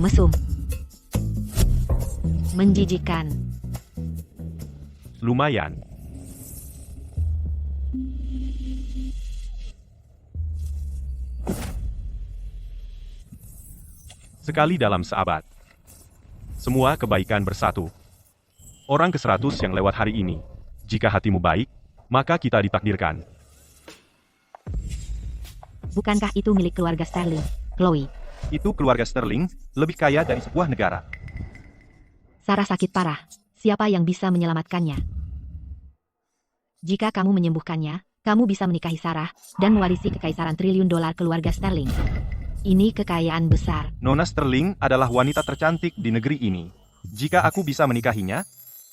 Mesum. Menjijikan. Lumayan. Sekali dalam seabad. Semua kebaikan bersatu. Orang ke-100 yang lewat hari ini. Jika hatimu baik, maka kita ditakdirkan. Bukankah itu milik keluarga Sterling, Chloe? Itu keluarga Sterling, lebih kaya dari sebuah negara. Sarah sakit parah. Siapa yang bisa menyelamatkannya? Jika kamu menyembuhkannya, kamu bisa menikahi Sarah dan mewarisi kekaisaran triliun dolar keluarga Sterling. Ini kekayaan besar. Nona Sterling adalah wanita tercantik di negeri ini. Jika aku bisa menikahinya,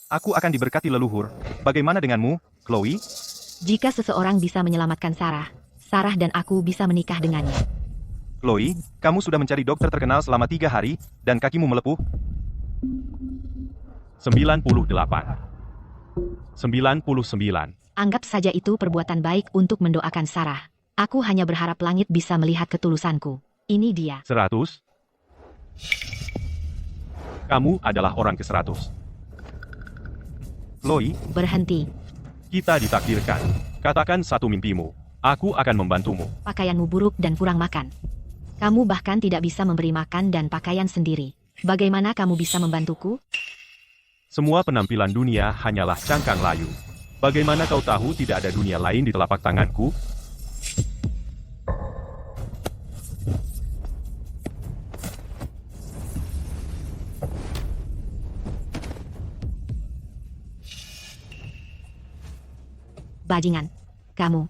aku akan diberkati leluhur. Bagaimana denganmu, Chloe? Jika seseorang bisa menyelamatkan Sarah, Sarah dan aku bisa menikah dengannya. Chloe, kamu sudah mencari dokter terkenal selama 3 hari, dan kakimu melepuh. 98. 99. Anggap saja itu perbuatan baik untuk mendoakan Sarah. Aku hanya berharap langit bisa melihat ketulusanku. Ini dia. 100. Kamu adalah orang ke-100. Chloe, Berhenti. kita ditakdirkan. Katakan satu mimpimu. Aku akan membantumu. Pakaianmu buruk dan kurang makan. Kamu bahkan tidak bisa memberi makan dan pakaian sendiri. Bagaimana kamu bisa membantuku? Semua penampilan dunia hanyalah cangkang layu. Bagaimana kau tahu tidak ada dunia lain di telapak tanganku? Bajingan. Kamu.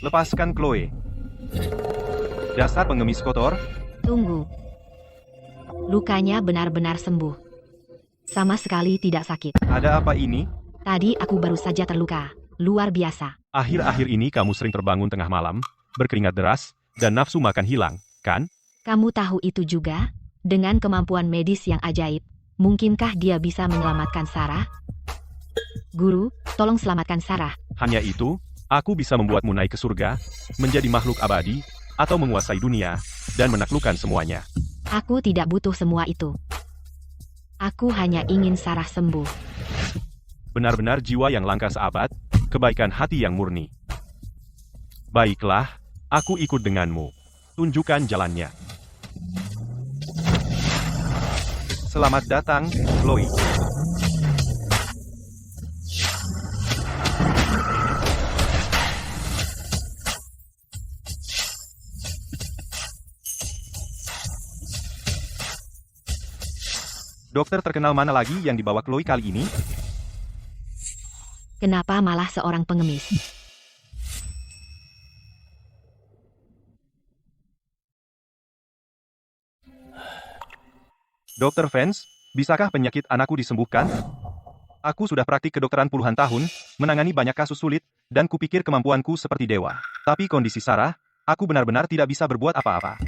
Lepaskan Chloe. Dasar pengemis kotor. Tunggu. Lukanya benar-benar sembuh. Sama sekali tidak sakit. Ada apa ini? Tadi aku baru saja terluka. Luar biasa. Akhir-akhir ini kamu sering terbangun tengah malam, berkeringat deras, dan nafsu makan hilang, kan? Kamu tahu itu juga? Dengan kemampuan medis yang ajaib, mungkinkah dia bisa menyelamatkan Sarah? Guru, tolong selamatkan Sarah. Hanya itu, aku bisa membuatmu naik ke surga, menjadi makhluk abadi, atau menguasai dunia, dan menaklukkan semuanya. Aku tidak butuh semua itu. Aku hanya ingin Sarah sembuh. Benar-benar jiwa yang langka seabad, kebaikan hati yang murni. Baiklah, aku ikut denganmu. Tunjukkan jalannya. Selamat datang, Chloe. Dokter terkenal mana lagi yang dibawa Chloe kali ini? Kenapa malah seorang pengemis? Dokter Vance, bisakah penyakit anakku disembuhkan? Aku sudah praktik kedokteran puluhan tahun, menangani banyak kasus sulit, dan kupikir kemampuanku seperti dewa. Tapi kondisi Sarah, aku benar-benar tidak bisa berbuat apa-apa.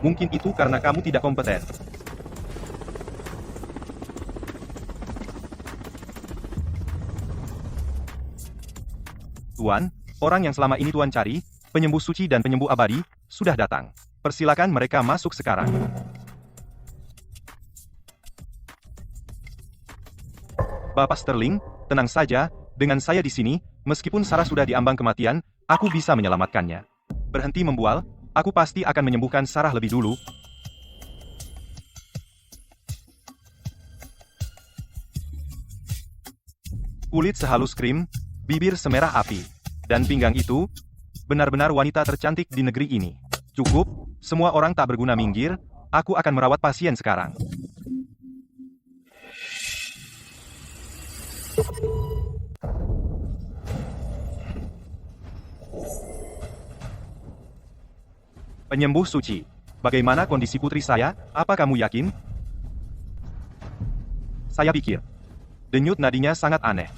Mungkin itu karena kamu tidak kompeten. Tuan, orang yang selama ini Tuan cari, penyembuh suci dan penyembuh abadi, sudah datang. Persilakan mereka masuk sekarang. Bapak Sterling, tenang saja, dengan saya di sini, meskipun Sarah sudah diambang kematian, aku bisa menyelamatkannya. Berhenti membual, aku pasti akan menyembuhkan Sarah lebih dulu. Kulit sehalus krim, bibir semerah api, dan pinggang itu, benar-benar wanita tercantik di negeri ini. Cukup, semua orang tak berguna minggir, aku akan merawat pasien sekarang. Penyembuh suci. Bagaimana kondisi putri saya? Apa kamu yakin? Saya pikir. Denyut nadinya sangat aneh.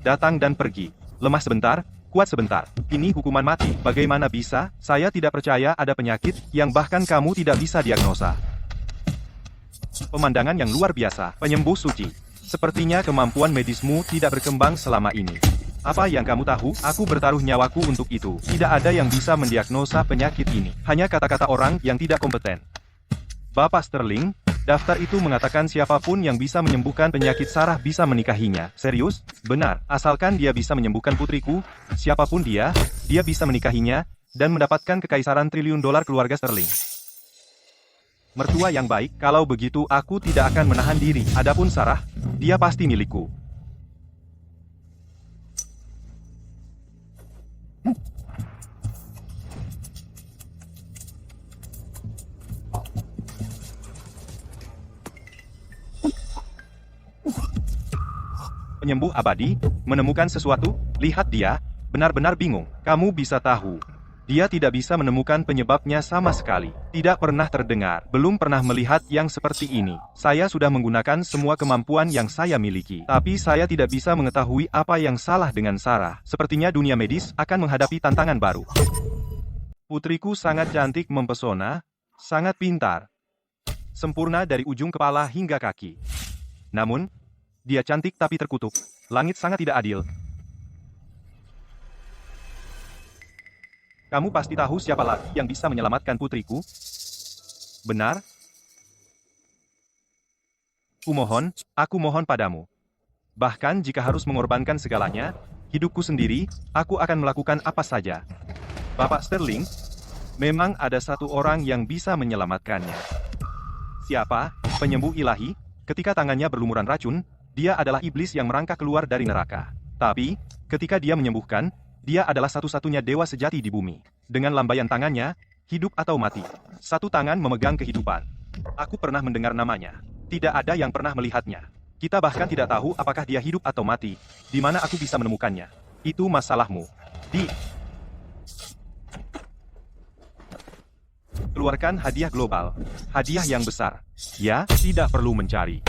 Datang dan pergi. Lemah sebentar, kuat sebentar. Ini hukuman mati. Bagaimana bisa? Saya tidak percaya ada penyakit yang bahkan kamu tidak bisa diagnosa. Pemandangan yang luar biasa. Penyembuh suci. Sepertinya kemampuan medismu tidak berkembang selama ini. Apa yang kamu tahu? Aku bertaruh nyawaku untuk itu. Tidak ada yang bisa mendiagnosa penyakit ini. Hanya kata-kata orang yang tidak kompeten. Bapak Sterling, daftar itu mengatakan siapapun yang bisa menyembuhkan penyakit Sarah bisa menikahinya. Serius? Benar. Asalkan dia bisa menyembuhkan putriku, siapapun dia bisa menikahinya, dan mendapatkan kekaisaran triliun dolar keluarga Sterling. Mertua yang baik, kalau begitu aku tidak akan menahan diri. Adapun Sarah, dia pasti milikku. Penyembuh abadi, menemukan sesuatu, lihat dia, benar-benar bingung. Kamu bisa tahu. Dia tidak bisa menemukan penyebabnya sama sekali. Tidak pernah terdengar, belum pernah melihat yang seperti ini. Saya sudah menggunakan semua kemampuan yang saya miliki. Tapi saya tidak bisa mengetahui apa yang salah dengan Sarah. Sepertinya dunia medis akan menghadapi tantangan baru. Putriku sangat cantik mempesona, sangat pintar. Sempurna dari ujung kepala hingga kaki. Namun, dia cantik tapi terkutuk. Langit sangat tidak adil. Kamu pasti tahu siapa lagi yang bisa menyelamatkan putriku? Benar? Aku mohon padamu. Bahkan jika harus mengorbankan segalanya, hidupku sendiri, aku akan melakukan apa saja. Bapak Sterling, memang ada satu orang yang bisa menyelamatkannya. Siapa? Penyembuh ilahi? Ketika tangannya berlumuran racun, dia adalah iblis yang merangkak keluar dari neraka. Tapi, ketika dia menyembuhkan, dia adalah satu-satunya dewa sejati di bumi. Dengan lambaian tangannya, hidup atau mati. Satu tangan memegang kehidupan. Aku pernah mendengar namanya. Tidak ada yang pernah melihatnya. Kita bahkan tidak tahu apakah dia hidup atau mati. Di mana aku bisa menemukannya? Itu masalahmu. Keluarkan hadiah global. Hadiah yang besar. Ya, tidak perlu mencari.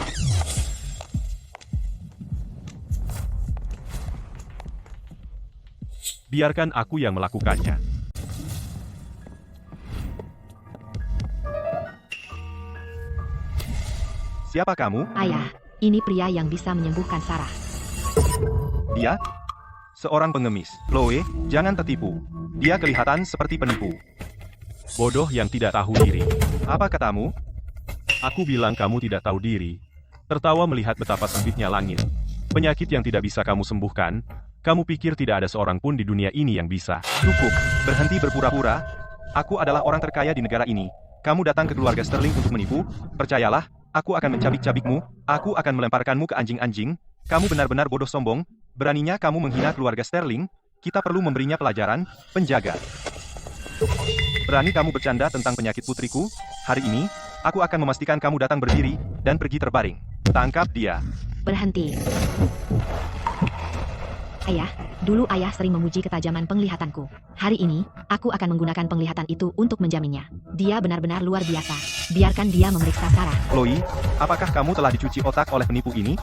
Biarkan aku yang melakukannya. Siapa kamu? Ayah, ini pria yang bisa menyembuhkan Sarah. Dia? Seorang pengemis. Chloe, jangan tertipu. Dia kelihatan seperti penipu. Bodoh yang tidak tahu diri. Apa katamu? Aku bilang kamu tidak tahu diri. Tertawa melihat betapa sempitnya langit. Penyakit yang tidak bisa kamu sembuhkan. Kamu pikir tidak ada seorang pun di dunia ini yang bisa. Cukup, berhenti berpura-pura. Aku adalah orang terkaya di negara ini. Kamu datang ke keluarga Sterling untuk menipu. Percayalah, aku akan mencabik-cabikmu. Aku akan melemparkanmu ke anjing-anjing. Kamu benar-benar bodoh sombong. Beraninya kamu menghina keluarga Sterling. Kita perlu memberinya pelajaran, penjaga. Berani kamu bercanda tentang penyakit putriku? Hari ini, aku akan memastikan kamu datang berdiri dan pergi terbaring. Tangkap dia. Berhenti. Ayah, dulu ayah sering memuji ketajaman penglihatanku. Hari ini, aku akan menggunakan penglihatan itu untuk menjaminnya. Dia benar-benar luar biasa. Biarkan dia memeriksa Sarah. Chloe, apakah kamu telah dicuci otak oleh penipu ini?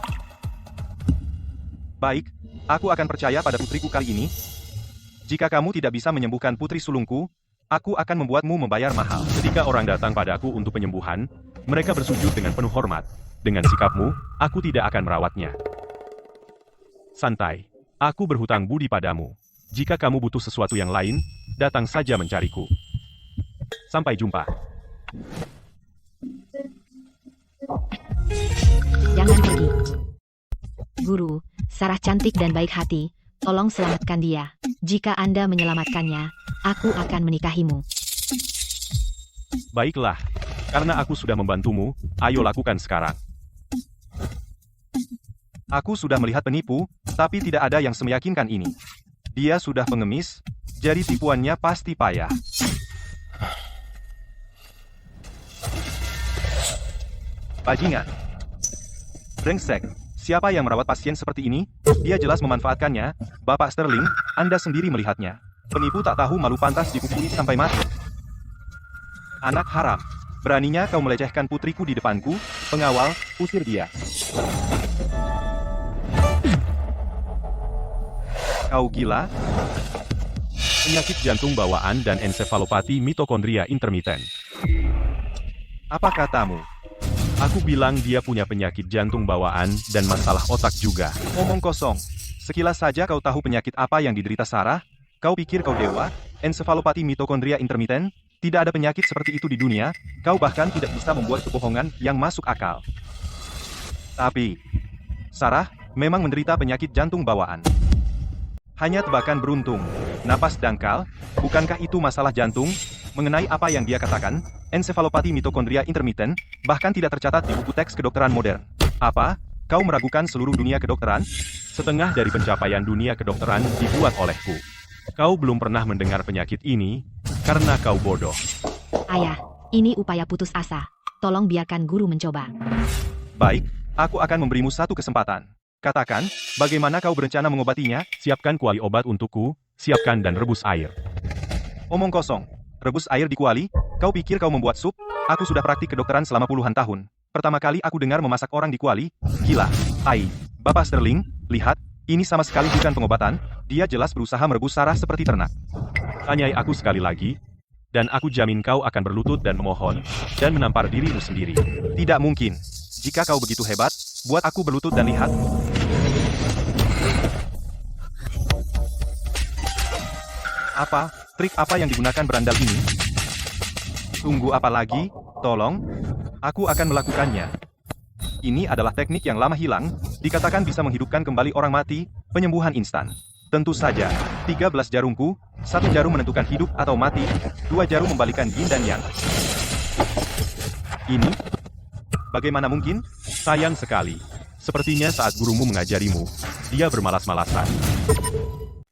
Baik, aku akan percaya pada putriku kali ini. Jika kamu tidak bisa menyembuhkan putri sulungku, aku akan membuatmu membayar mahal. Ketika orang datang padaku untuk penyembuhan, mereka bersujud dengan penuh hormat. Dengan sikapmu, aku tidak akan merawatnya. Santai. Aku berhutang budi padamu. Jika kamu butuh sesuatu yang lain, datang saja mencariku. Sampai jumpa. Jangan pergi. Guru, Sarah cantik dan baik hati. Tolong selamatkan dia. Jika Anda menyelamatkannya, aku akan menikahimu. Baiklah. Karena aku sudah membantumu, ayo lakukan sekarang. Aku sudah melihat penipu, tapi tidak ada yang semeyakinkan ini. Dia sudah pengemis, jadi tipuannya pasti payah. Bajingan. Brengsek. Siapa yang merawat pasien seperti ini? Dia jelas memanfaatkannya. Bapak Sterling, Anda sendiri melihatnya. Penipu tak tahu malu pantas dipukuli sampai mati. Anak haram. Beraninya kau melecehkan putriku di depanku. Pengawal, usir dia. Kau gila? Penyakit jantung bawaan dan ensefalopati mitokondria intermiten. Apa katamu? Aku bilang dia punya penyakit jantung bawaan dan masalah otak juga. Omong kosong. Sekilas saja kau tahu penyakit apa yang diderita Sarah? Kau pikir kau dewa? Ensefalopati mitokondria intermiten? Tidak ada penyakit seperti itu di dunia, kau bahkan tidak bisa membuat kebohongan yang masuk akal. Tapi, Sarah memang menderita penyakit jantung bawaan. Hanya tebakan beruntung. Napas dangkal, bukankah itu masalah jantung? Mengenai apa yang dia katakan, ensefalopati mitokondria intermiten, bahkan tidak tercatat di buku teks kedokteran modern. Apa? Kau meragukan seluruh dunia kedokteran? Setengah dari pencapaian dunia kedokteran dibuat olehku. Kau belum pernah mendengar penyakit ini, karena kau bodoh. Ayah, ini upaya putus asa. Tolong biarkan guru mencoba. Baik, aku akan memberimu satu kesempatan. Katakan, bagaimana kau berencana mengobatinya? Siapkan kuali obat untukku, siapkan dan rebus air. Omong kosong. Rebus air di kuali? Kau pikir kau membuat sup? Aku sudah praktik kedokteran selama puluhan tahun. Pertama kali aku dengar memasak orang di kuali. Gila. Ai, Bapak Sterling, lihat, ini sama sekali bukan pengobatan. Dia jelas berusaha merebus Sarah seperti ternak. Tanyai aku sekali lagi, dan aku jamin kau akan berlutut dan memohon, dan menampar dirimu sendiri. Tidak mungkin. Jika kau begitu hebat, buat aku berlutut dan lihat. Apa? Trik apa yang digunakan berandal ini? Tunggu apa lagi? Tolong. Aku akan melakukannya. Ini adalah teknik yang lama hilang, dikatakan bisa menghidupkan kembali orang mati, penyembuhan instan. Tentu saja, 13 jarumku, 1 jarum menentukan hidup atau mati, 2 jarum membalikan yin dan yang. Ini? Bagaimana mungkin? Sayang sekali. Sepertinya saat gurumu mengajarimu, dia bermalas-malasan.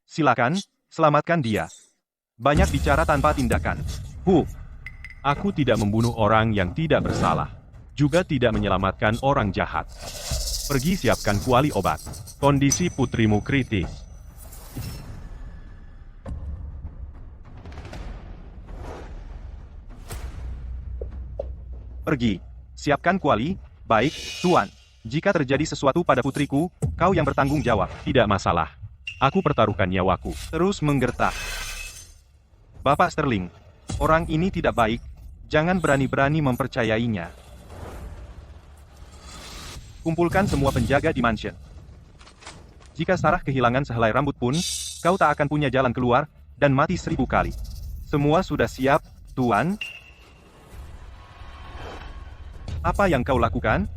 Silakan, selamatkan dia. Banyak bicara tanpa tindakan. Aku tidak membunuh orang yang tidak bersalah. Juga tidak menyelamatkan orang jahat. Pergi siapkan kuali obat. Kondisi putrimu kritis. Pergi. Siapkan kuali. Baik, Tuan. Jika terjadi sesuatu pada putriku, kau yang bertanggung jawab. Tidak masalah. Aku pertaruhkan nyawaku. Terus menggertak. Bapak Sterling, orang ini tidak baik. Jangan berani-berani mempercayainya. Kumpulkan semua penjaga di mansion. Jika Sarah kehilangan sehelai rambut pun, kau tak akan punya jalan keluar, dan mati 1000 kali. Semua sudah siap, Tuan? Apa yang kau lakukan?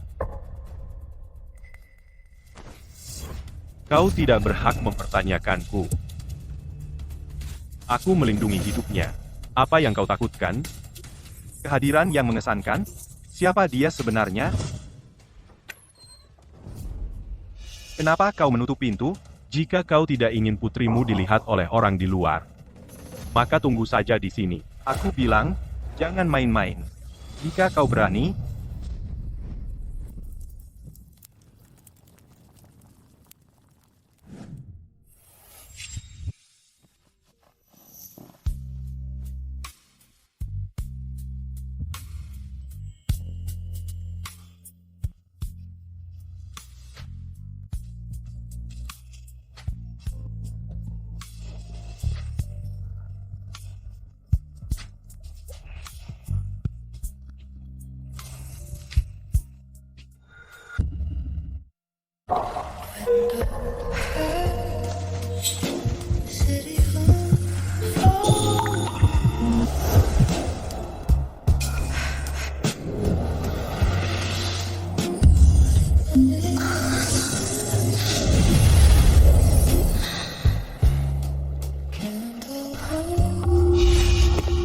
Kau tidak berhak mempertanyakanku. Aku melindungi hidupnya. Apa yang kau takutkan? Kehadiran yang mengesankan? Siapa dia sebenarnya? Kenapa kau menutup pintu? Jika kau tidak ingin putrimu dilihat oleh orang di luar, maka tunggu saja di sini. Aku bilang, jangan main-main. Jika kau berani,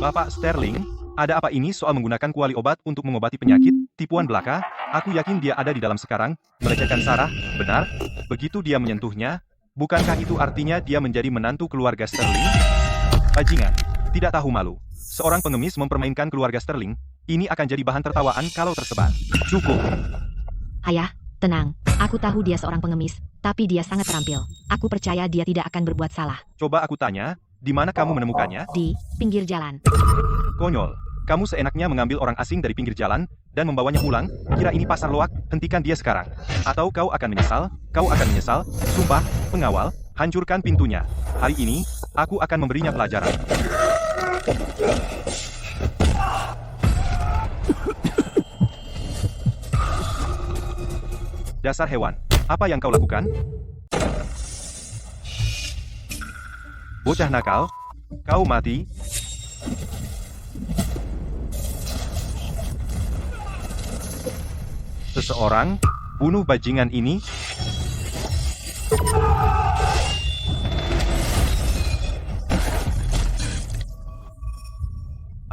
Bapak Sterling, ada apa ini soal menggunakan kuali obat untuk mengobati penyakit, tipuan belaka? Aku yakin dia ada di dalam sekarang, melecehkan Sarah, benar? Begitu dia menyentuhnya, bukankah itu artinya dia menjadi menantu keluarga Sterling? Bajingan, tidak tahu malu. Seorang pengemis mempermainkan keluarga Sterling, ini akan jadi bahan tertawaan kalau tersebar. Cukup. Ayah, tenang. Aku tahu dia seorang pengemis, tapi dia sangat terampil. Aku percaya dia tidak akan berbuat salah. Coba aku tanya, di mana kamu menemukannya? Di pinggir jalan. Konyol. Kamu seenaknya mengambil orang asing dari pinggir jalan, dan membawanya pulang, kira ini pasar loak, hentikan dia sekarang. Atau kau akan menyesal, sumpah, pengawal, hancurkan pintunya. Hari ini, aku akan memberinya pelajaran. Dasar hewan, apa yang kau lakukan? Bocah nakal, kau mati. Seseorang bunuh bajingan ini.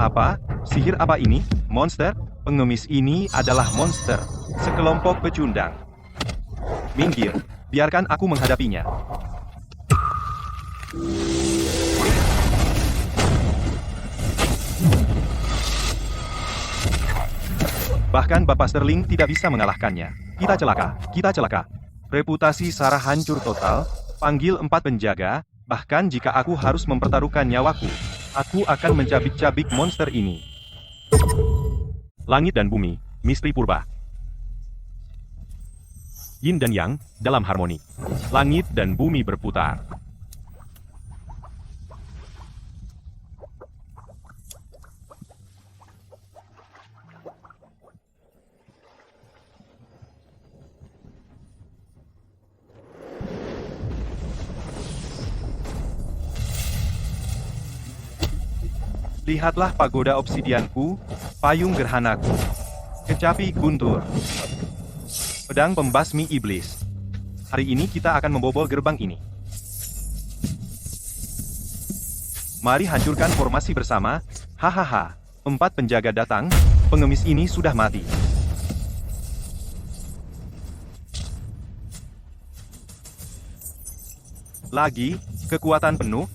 Apa? Sihir apa ini? Monster? Pengemis ini adalah monster. Sekelompok pecundang. Minggir, biarkan aku menghadapinya. Bahkan Bapak Sterling tidak bisa mengalahkannya. Kita celaka. Reputasi Sarah hancur total. Panggil 4 penjaga. Bahkan jika aku harus mempertaruhkan nyawaku, aku akan mencabik-cabik monster ini. Langit dan bumi, misteri purba. Yin dan Yang, dalam harmoni. Langit dan bumi berputar. Lihatlah pagoda obsidianku, payung gerhanaku, kecapi guntur, pedang pembasmi iblis. Hari ini kita akan membobol gerbang ini. Mari hancurkan formasi bersama. Hahaha, 4 penjaga datang, pengemis ini sudah mati. Lagi, kekuatan penuh.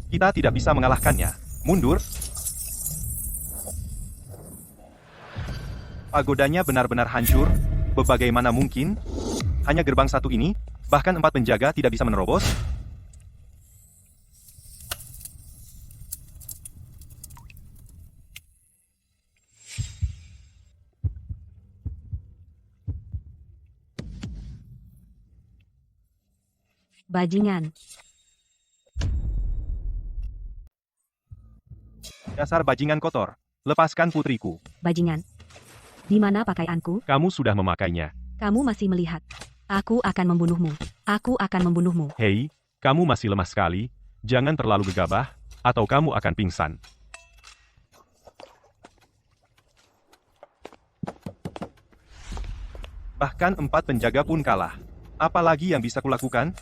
Kita tidak bisa mengalahkannya. Mundur. Pagodanya benar-benar hancur. Bagaimana mungkin? Hanya gerbang satu ini, bahkan 4 penjaga tidak bisa menerobos. Bajingan. Dasar bajingan kotor. Lepaskan putriku. Bajingan. Di mana pakaianku? Kamu sudah memakainya. Kamu masih melihat. Aku akan membunuhmu. Aku akan membunuhmu. Hei, kamu masih lemah sekali. Jangan terlalu gegabah, atau kamu akan pingsan. Bahkan 4 penjaga pun kalah. Apalagi yang bisa kulakukan?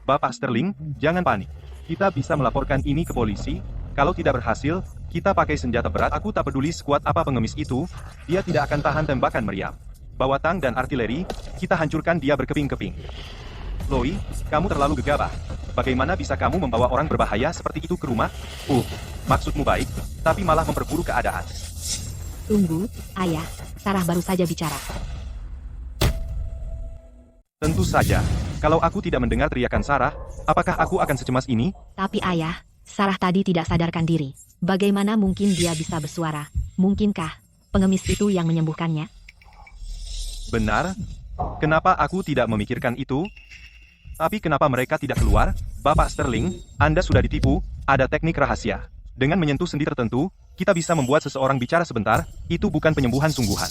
Bapak Sterling, jangan panik. Kita bisa melaporkan ini ke polisi. Kalau tidak berhasil, kita pakai senjata berat. Aku tak peduli sekuat apa pengemis itu, dia tidak akan tahan tembakan meriam. Bawa tang dan artileri, kita hancurkan dia berkeping-keping. Chloe, kamu terlalu gegabah. Bagaimana bisa kamu membawa orang berbahaya seperti itu ke rumah? Maksudmu baik, tapi malah memperburuk keadaan. Tunggu, ayah. Sarah baru saja bicara. Tentu saja. Kalau aku tidak mendengar teriakan Sarah, apakah aku akan secemas ini? Tapi ayah, Sarah tadi tidak sadarkan diri. Bagaimana mungkin dia bisa bersuara? Mungkinkah pengemis itu yang menyembuhkannya? Benar. Kenapa aku tidak memikirkan itu? Tapi kenapa mereka tidak keluar? Bapak Sterling, Anda sudah ditipu, ada teknik rahasia. Dengan menyentuh sendi tertentu, kita bisa membuat seseorang bicara sebentar, itu bukan penyembuhan sungguhan.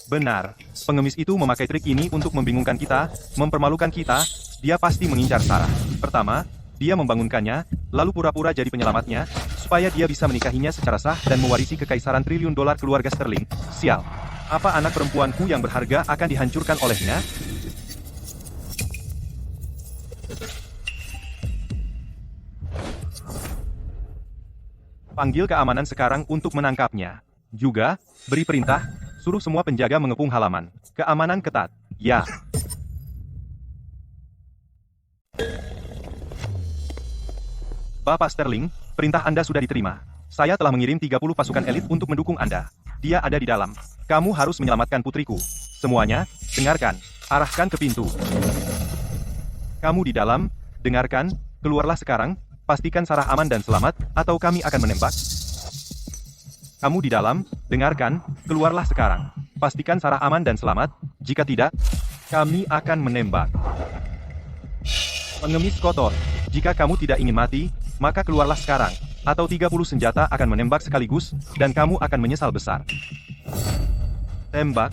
Benar, pengemis itu memakai trik ini untuk membingungkan kita, mempermalukan kita, dia pasti mengincar Sarah. Pertama, dia membangunkannya, lalu pura-pura jadi penyelamatnya, supaya dia bisa menikahinya secara sah dan mewarisi kekaisaran triliun dolar keluarga Sterling. Sial, apa anak perempuanku yang berharga akan dihancurkan olehnya? Panggil keamanan sekarang untuk menangkapnya. Juga, beri perintah, suruh semua penjaga mengepung halaman. Keamanan ketat. Ya. Bapak Sterling, perintah Anda sudah diterima. Saya telah mengirim 30 pasukan elit untuk mendukung Anda. Dia ada di dalam. Kamu harus menyelamatkan putriku. Semuanya, dengarkan. Arahkan ke pintu. Kamu di dalam, dengarkan, keluarlah sekarang. pastikan Sarah aman dan selamat, atau kami akan menembak. Kamu di dalam, dengarkan, keluarlah sekarang. Pastikan Sarah aman dan selamat, jika tidak, kami akan menembak. Pengemis kotor, jika kamu tidak ingin mati, maka keluarlah sekarang, atau 30 senjata akan menembak sekaligus, dan kamu akan menyesal besar. Tembak.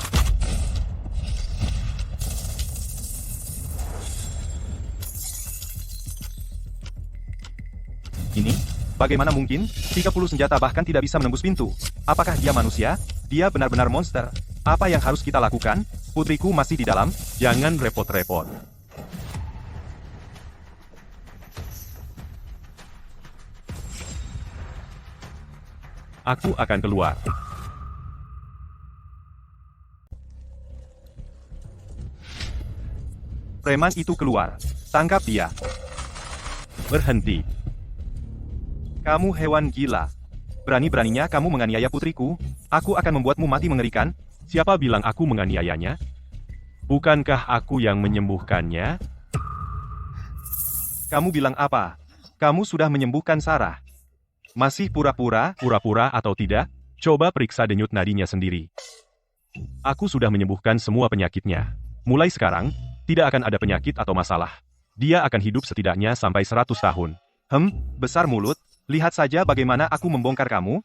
Ini, bagaimana mungkin? 30 senjata bahkan tidak bisa menembus pintu. Apakah dia manusia? Dia benar-benar monster. Apa yang harus kita lakukan? Putriku masih di dalam. Jangan repot-repot. Aku akan keluar. Preman itu keluar. Tangkap dia. Berhenti. Kamu hewan gila. Berani-beraninya kamu menganiaya putriku. Aku akan membuatmu mati mengerikan. Siapa bilang aku menganiayanya? Bukankah aku yang menyembuhkannya? Kamu bilang apa? Kamu sudah menyembuhkan Sarah. Masih pura-pura? Pura-pura atau tidak? Coba periksa denyut nadinya sendiri. Aku sudah menyembuhkan semua penyakitnya. Mulai sekarang, tidak akan ada penyakit atau masalah. Dia akan hidup setidaknya sampai 100 tahun. Besar mulut. Lihat saja bagaimana aku membongkar kamu.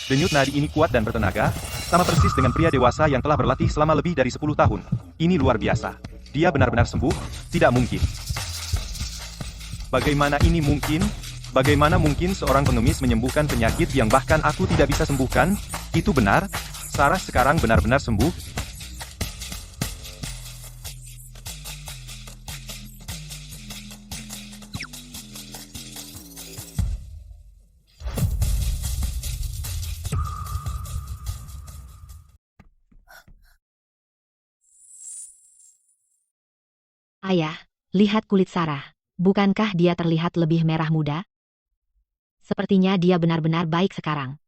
Denyut nadi ini kuat dan bertenaga, sama persis dengan pria dewasa yang telah berlatih selama lebih dari 10 tahun. Ini luar biasa. Dia benar-benar sembuh? Tidak mungkin. Bagaimana ini mungkin? Bagaimana mungkin seorang pengemis menyembuhkan penyakit yang bahkan aku tidak bisa sembuhkan? Itu benar? Sarah sekarang benar-benar sembuh? Ayah, lihat kulit Sarah. Bukankah dia terlihat lebih merah muda? Sepertinya dia benar-benar baik sekarang.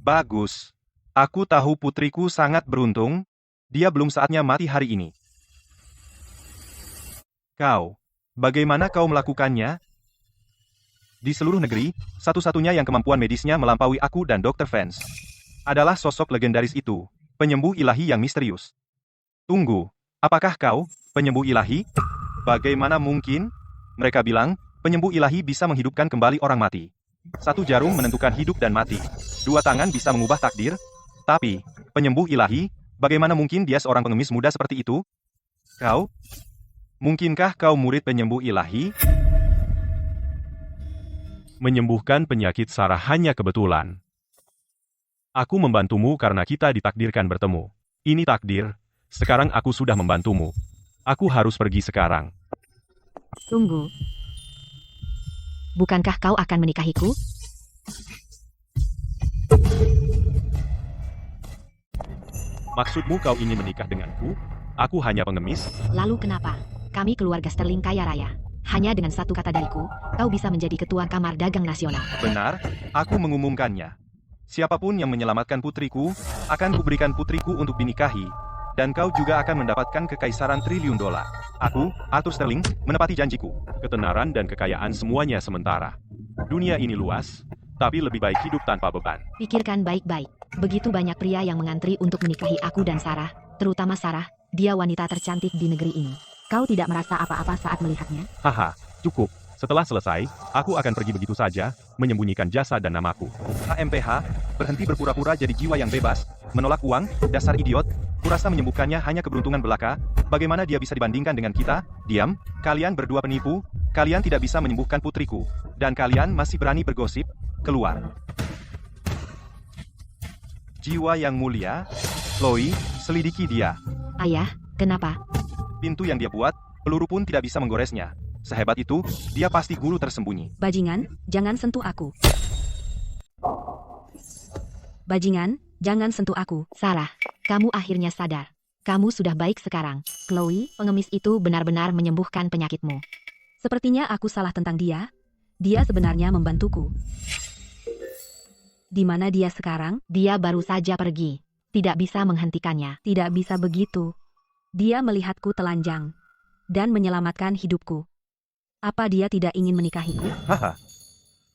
Bagus. Aku tahu putriku sangat beruntung. Dia belum saatnya mati hari ini. Kau, bagaimana kau melakukannya? Di seluruh negeri, satu-satunya yang kemampuan medisnya melampaui aku dan Dr. Vance adalah sosok legendaris itu, penyembuh ilahi yang misterius. Tunggu, apakah kau, penyembuh ilahi? Bagaimana mungkin? Mereka bilang, penyembuh ilahi bisa menghidupkan kembali orang mati. Satu jarum menentukan hidup dan mati. Dua tangan bisa mengubah takdir. Tapi, penyembuh ilahi, bagaimana mungkin dia seorang pengemis muda seperti itu? Kau? Mungkinkah kau murid penyembuh ilahi? Menyembuhkan penyakit Sarah hanya kebetulan. Aku membantumu karena kita ditakdirkan bertemu. Ini takdir. Sekarang aku sudah membantumu. Aku harus pergi sekarang. Tunggu. Bukankah kau akan menikahiku? Maksudmu kau ingin menikah denganku? Aku hanya pengemis. Lalu kenapa? Kami keluarga Sterling kaya raya. Hanya dengan satu kata dariku, kau bisa menjadi ketua Kamar Dagang Nasional. Benar, aku mengumumkannya. Siapapun yang menyelamatkan putriku, akan kuberikan putriku untuk dinikahi. Dan kau juga akan mendapatkan kekaisaran triliun dolar. Aku, Arthur Sterling, menepati janjiku. Ketenaran dan kekayaan semuanya sementara. Dunia ini luas, tapi lebih baik hidup tanpa beban. Pikirkan baik-baik. Begitu banyak pria yang mengantri untuk menikahi aku dan Sarah, terutama Sarah, dia wanita tercantik di negeri ini. Kau tidak merasa apa-apa saat melihatnya? Haha, cukup. Setelah selesai, aku akan pergi begitu saja, menyembunyikan jasa dan namaku. HMPH, berhenti berpura-pura jadi jiwa yang bebas, menolak uang, dasar idiot, kurasa menyembuhkannya hanya keberuntungan belaka, bagaimana dia bisa dibandingkan dengan kita? Diam, kalian berdua penipu, kalian tidak bisa menyembuhkan putriku, dan kalian masih berani bergosip, keluar. Jiwa yang mulia, Chloe, selidiki dia. Ayah, kenapa? Pintu yang dia buat, peluru pun tidak bisa menggoresnya. Sehebat itu, dia pasti guru tersembunyi. Bajingan, jangan sentuh aku. Bajingan, jangan sentuh aku. Sarah, kamu akhirnya sadar. Kamu sudah baik sekarang. Chloe, pengemis itu benar-benar menyembuhkan penyakitmu. Sepertinya aku salah tentang dia. Dia sebenarnya membantuku. Di mana dia sekarang? Dia baru saja pergi. tidak bisa menghentikannya. Tidak bisa begitu. Dia melihatku telanjang dan menyelamatkan hidupku. Apa dia tidak ingin menikahiku? Haha.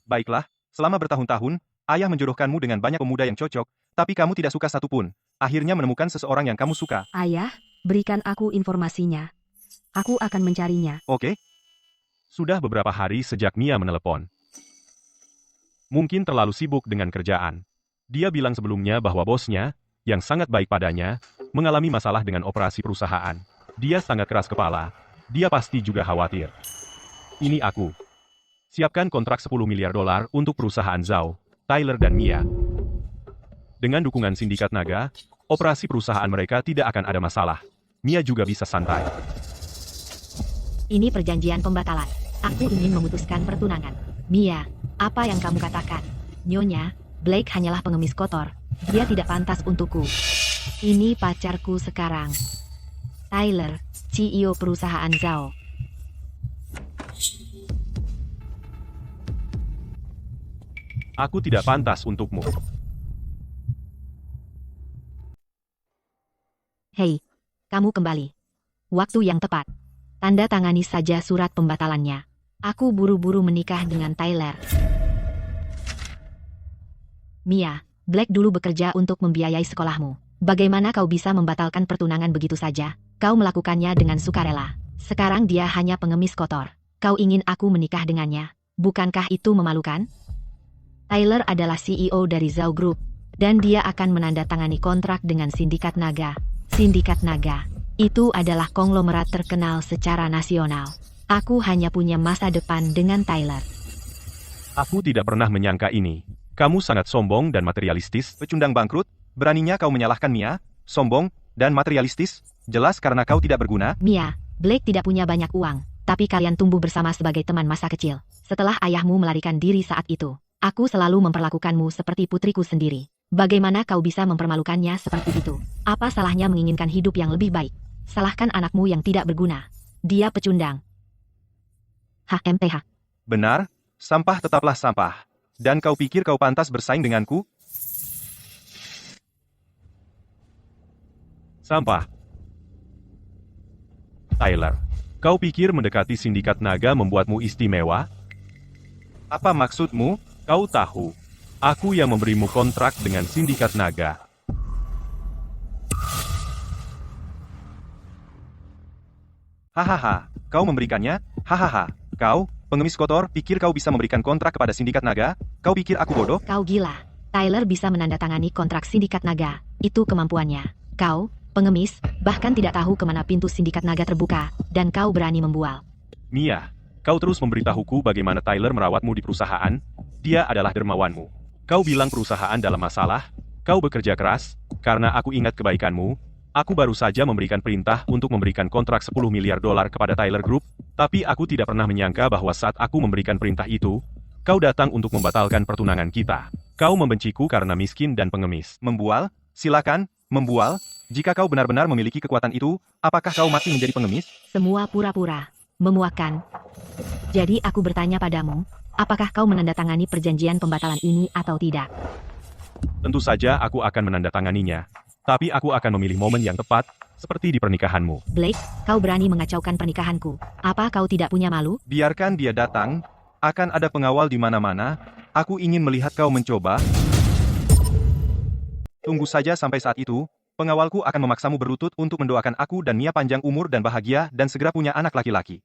Baiklah, selama bertahun-tahun, ayah menjodohkanmu dengan banyak pemuda yang cocok, tapi kamu tidak suka satupun. Akhirnya menemukan seseorang yang kamu suka. Ayah, berikan aku informasinya. Aku akan mencarinya. Oke? Sudah beberapa hari sejak Mia menelepon. Mungkin terlalu sibuk dengan kerjaan. Dia bilang sebelumnya bahwa bosnya, yang sangat baik padanya, mengalami masalah dengan operasi perusahaan. Dia sangat keras kepala. Dia pasti juga khawatir. Ini aku. Siapkan kontrak 10 miliar dolar untuk perusahaan Zhao, Tyler dan Mia. Dengan dukungan sindikat naga, operasi perusahaan mereka tidak akan ada masalah. Mia juga bisa santai. Ini perjanjian pembatalan. Aku ingin memutuskan pertunangan. Mia, apa yang kamu katakan? Nyonya, Blake hanyalah pengemis kotor. Dia tidak pantas untukku. Ini pacarku sekarang. Tyler, CEO perusahaan Zhao. Aku tidak pantas untukmu. Hei, kamu kembali. Waktu yang tepat. Tanda tangani saja surat pembatalannya. Aku buru-buru menikah dengan Tyler. Mia, Blake dulu bekerja untuk membiayai sekolahmu. Bagaimana kau bisa membatalkan pertunangan begitu saja? Kau melakukannya dengan sukarela. Sekarang dia hanya pengemis kotor. Kau ingin aku menikah dengannya. Bukankah itu memalukan? Tyler adalah CEO dari Zhao Group, dan dia akan menandatangani kontrak dengan Sindikat Naga. Sindikat Naga, itu adalah konglomerat terkenal secara nasional. Aku hanya punya masa depan dengan Tyler. Aku tidak pernah menyangka ini. Kamu sangat sombong dan materialistis. Pecundang bangkrut, beraninya kau menyalahkan Mia, sombong, dan materialistis, jelas karena kau tidak berguna. Mia, Blake tidak punya banyak uang, tapi kalian tumbuh bersama sebagai teman masa kecil. Setelah ayahmu melarikan diri saat itu, aku selalu memperlakukanmu seperti putriku sendiri. Bagaimana kau bisa mempermalukannya seperti itu? Apa salahnya menginginkan hidup yang lebih baik? Salahkan anakmu yang tidak berguna. Dia pecundang. HMTH. Benar, sampah tetaplah sampah. Dan kau pikir kau pantas bersaing denganku? Sampah. Tyler, kau pikir mendekati sindikat naga membuatmu istimewa? Apa maksudmu? Kau tahu, aku yang memberimu kontrak dengan sindikat naga. Hahaha, kau memberikannya? Hahaha, kau, pengemis kotor, pikir kau bisa memberikan kontrak kepada sindikat naga? Kau pikir aku bodoh? Kau gila. Tyler bisa menandatangani kontrak Sindikat Naga. Itu kemampuannya. Kau, pengemis, bahkan tidak tahu kemana pintu Sindikat Naga terbuka, dan kau berani membual. Mia, kau terus memberitahuku bagaimana Tyler merawatmu di perusahaan. Dia adalah dermawanmu. Kau bilang perusahaan dalam masalah. Kau bekerja keras. Karena aku ingat kebaikanmu, aku baru saja memberikan perintah untuk memberikan kontrak 10 miliar dolar kepada Tyler Group. Tapi aku tidak pernah menyangka bahwa saat aku memberikan perintah itu, kau datang untuk membatalkan pertunangan kita. Kau membenciku karena miskin dan pengemis. Membual? Silakan, membual. Jika kau benar-benar memiliki kekuatan itu, apakah kau masih menjadi pengemis? Semua pura-pura. Memuakkan. Jadi aku bertanya padamu, apakah kau menandatangani perjanjian pembatalan ini atau tidak? Tentu saja aku akan menandatanganinya. Tapi aku akan memilih momen yang tepat, seperti di pernikahanmu. Blake, kau berani mengacaukan pernikahanku. Apa kau tidak punya malu? Biarkan dia datang. Akan ada pengawal di mana-mana. Aku ingin melihat kau mencoba. Tunggu saja sampai saat itu. Pengawalku akan memaksamu berlutut untuk mendoakan aku dan Mia panjang umur dan bahagia dan segera punya anak laki-laki.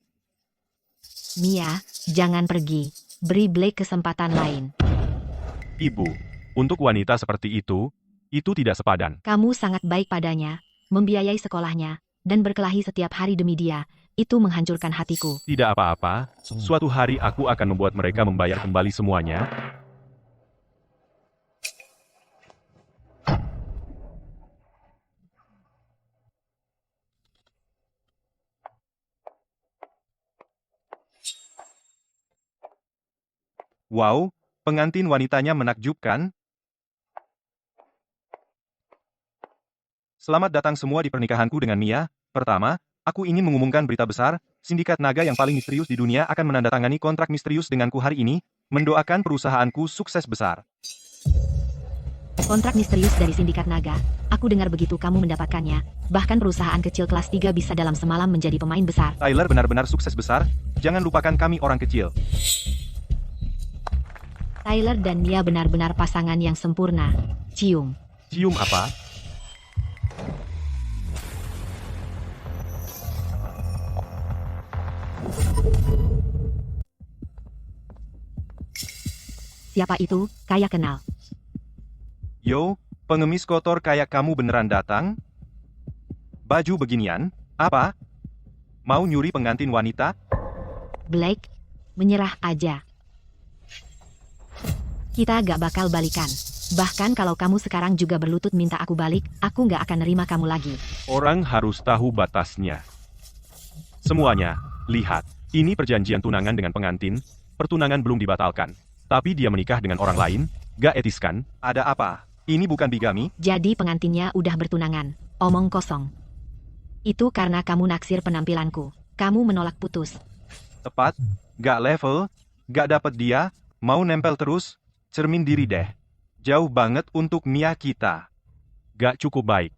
Mia, jangan pergi. Beri Blake kesempatan lain. Ibu, untuk wanita seperti itu tidak sepadan. Kamu sangat baik padanya, membiayai sekolahnya, dan berkelahi setiap hari demi dia. Itu menghancurkan hatiku. Tidak apa-apa, suatu hari aku akan membuat mereka membayar kembali semuanya. Wow, pengantin wanitanya menakjubkan. Selamat datang semua di pernikahanku dengan Mia. Pertama, aku ingin mengumumkan berita besar. Sindikat naga yang paling misterius di dunia akan menandatangani kontrak misterius denganku hari ini. Mendoakan perusahaanku sukses besar. Kontrak misterius dari Sindikat Naga. Aku dengar begitu kamu mendapatkannya. Bahkan perusahaan kecil kelas 3 bisa dalam semalam menjadi pemain besar. Tyler benar-benar sukses besar, jangan lupakan kami orang kecil. Tyler dan Mia benar-benar pasangan yang sempurna. Cium. Cium apa? Siapa itu? Kayak kenal. Yo, pengemis kotor kayak kamu beneran datang? Baju beginian, apa? Mau nyuri pengantin wanita? Blake, menyerah aja. Kita gak bakal balikan. Bahkan kalau kamu sekarang juga berlutut minta aku balik, aku gak akan nerima kamu lagi. Orang harus tahu batasnya. Semuanya, lihat. Ini perjanjian tunangan dengan pengantin. Pertunangan belum dibatalkan. Tapi dia menikah dengan orang lain. Gak etis kan? Ada apa? Ini bukan bigami? Jadi pengantinnya udah bertunangan. Omong kosong. Itu karena kamu naksir penampilanku. Kamu menolak putus. Tepat, gak level, gak dapet dia, mau nempel terus, cermin diri deh. Jauh banget untuk Mia kita. Gak cukup baik.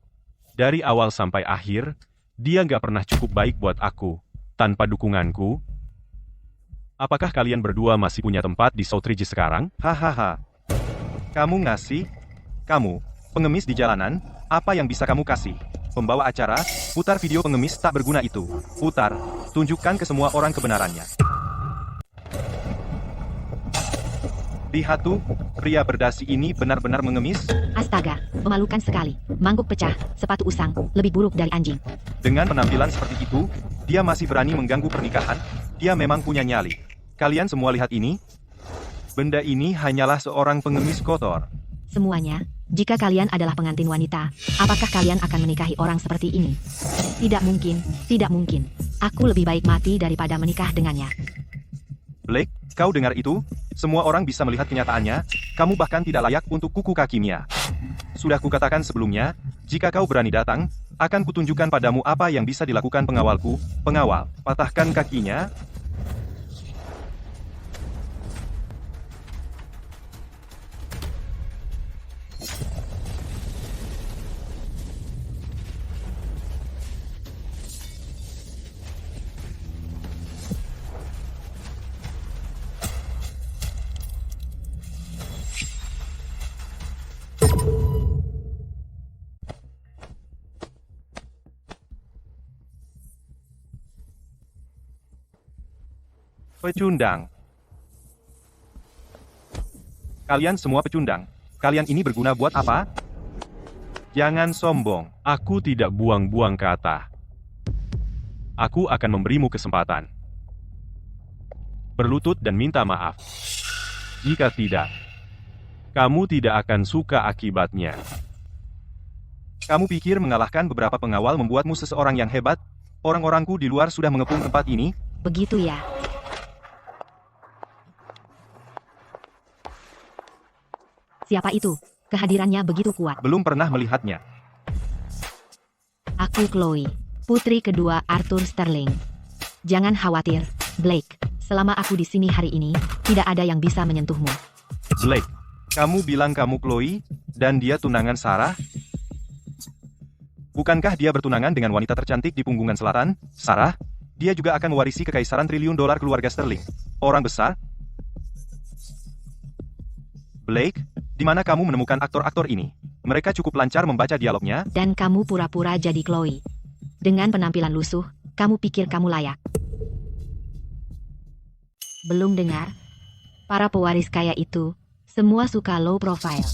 Dari awal sampai akhir, dia gak pernah cukup baik buat aku. Tanpa dukunganku. Apakah kalian berdua masih punya tempat di Southridge sekarang? Hahaha. Kamu ngasih? Kamu, pengemis di jalanan, apa yang bisa kamu kasih? Pembawa acara, putar video pengemis tak berguna itu. Putar, tunjukkan ke semua orang kebenarannya. Lihat tuh, pria berdasi ini benar-benar mengemis. Astaga, memalukan sekali. Mangkuk pecah, sepatu usang, lebih buruk dari anjing. Dengan penampilan seperti itu, dia masih berani mengganggu pernikahan. Dia memang punya nyali. Kalian semua lihat ini? Benda ini hanyalah seorang pengemis kotor. Semuanya, jika kalian adalah pengantin wanita, apakah kalian akan menikahi orang seperti ini? Tidak mungkin, tidak mungkin. Aku lebih baik mati daripada menikah dengannya. Blake, kau dengar itu? Semua orang bisa melihat kenyataannya. Kamu bahkan tidak layak untuk kuku kaki Mia. Sudah kukatakan sebelumnya, jika kau berani datang, akan kutunjukkan padamu apa yang bisa dilakukan pengawalku. Pengawal, patahkan kakinya. Pecundang. Kalian semua pecundang. Kalian ini berguna buat apa? Jangan sombong. Aku tidak buang-buang kata. Aku akan memberimu kesempatan. Berlutut dan minta maaf. Jika tidak, kamu tidak akan suka akibatnya. Kamu pikir mengalahkan beberapa pengawal membuatmu seseorang yang hebat? Orang-orangku di luar sudah mengepung tempat ini. Begitu ya. Siapa itu? Kehadirannya begitu kuat. Belum pernah melihatnya. Aku Chloe, putri kedua Arthur Sterling. Jangan khawatir, Blake. Selama aku di sini hari ini, tidak ada yang bisa menyentuhmu. Blake, kamu bilang kamu Chloe, dan dia tunangan Sarah? Bukankah dia bertunangan dengan wanita tercantik di Punggungan Selatan, Sarah? Dia juga akan mewarisi kekaisaran triliun dolar keluarga Sterling. Orang besar? Blake, di mana kamu menemukan aktor-aktor ini? Mereka cukup lancar membaca dialognya. Dan kamu pura-pura jadi Chloe. Dengan penampilan lusuh, kamu pikir kamu layak. Belum dengar? Para pewaris kaya itu, semua suka low profile.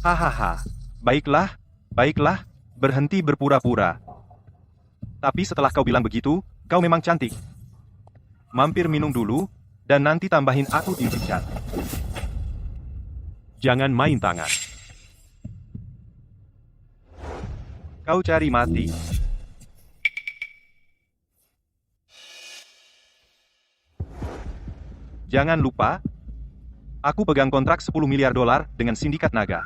Hahaha. Baiklah, baiklah, berhenti berpura-pura. Tapi setelah kau bilang begitu, kau memang cantik. Mampir minum dulu, dan nanti tambahin aku di chat. Jangan main tangan. Kau cari mati. Jangan lupa, aku pegang kontrak 10 miliar dolar dengan Sindikat Naga.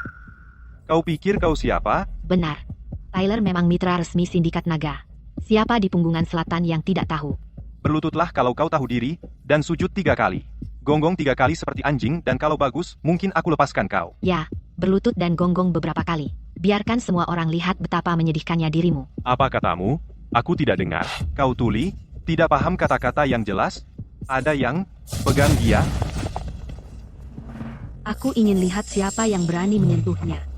Kau pikir kau siapa? Benar. Tyler memang mitra resmi Sindikat Naga. Siapa di Punggungan Selatan yang tidak tahu? Berlututlah kalau kau tahu diri, dan sujud 3 kali. Gonggong 3 kali seperti anjing, dan kalau bagus, mungkin aku lepaskan kau. Ya, berlutut dan gonggong beberapa kali. Biarkan semua orang lihat betapa menyedihkannya dirimu. Apa katamu? Aku tidak dengar. Kau tuli, tidak paham kata-kata yang jelas? Ada yang pegang dia? Aku ingin lihat siapa yang berani menyentuhnya.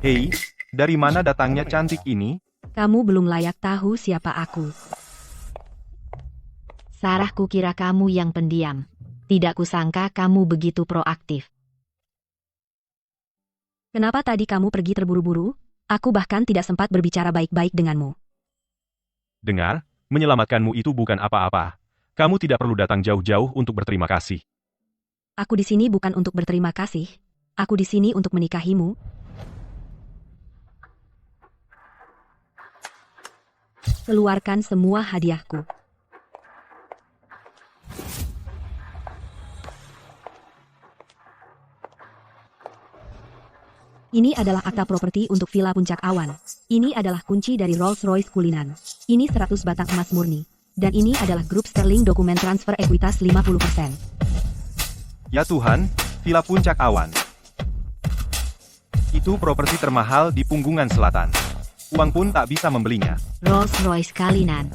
Hei, dari mana datangnya cantik ini? Kamu belum layak tahu siapa aku. Sarah, kukira kamu yang pendiam. Tidak kusangka kamu begitu proaktif. Kenapa tadi kamu pergi terburu-buru? Aku bahkan tidak sempat berbicara baik-baik denganmu. Dengar, menyelamatkanmu itu bukan apa-apa. Kamu tidak perlu datang jauh-jauh untuk berterima kasih. Aku di sini bukan untuk berterima kasih. Aku di sini untuk menikahimu. Keluarkan semua hadiahku. Ini adalah akta properti untuk Villa Puncak Awan. Ini adalah kunci dari Rolls-Royce Cullinan. Ini 100 batang emas murni. Dan ini adalah grup sterling dokumen transfer ekuitas 50%. Ya Tuhan, Villa Puncak Awan. Itu properti termahal di Punggungan Selatan. Uang pun tak bisa membelinya. Rolls-Royce Cullinan.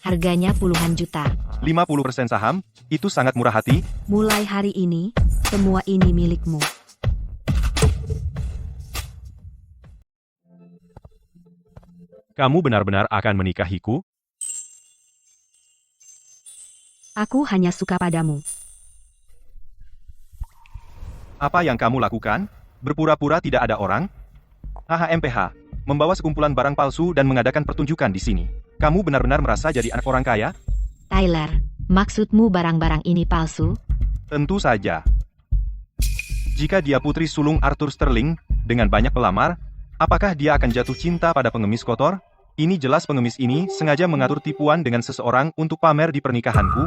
Harganya puluhan juta. 50% saham, itu sangat murah hati. Mulai hari ini, semua ini milikmu. Kamu benar-benar akan menikahiku? Aku hanya suka padamu. Apa yang kamu lakukan? Berpura-pura tidak ada orang? HHMPH, membawa sekumpulan barang palsu dan mengadakan pertunjukan di sini. Kamu benar-benar merasa jadi anak orang kaya? Tyler, maksudmu barang-barang ini palsu? Tentu saja. Jika dia putri sulung Arthur Sterling, dengan banyak pelamar, apakah dia akan jatuh cinta pada pengemis kotor? Ini jelas pengemis ini sengaja mengatur tipuan dengan seseorang untuk pamer di pernikahanku.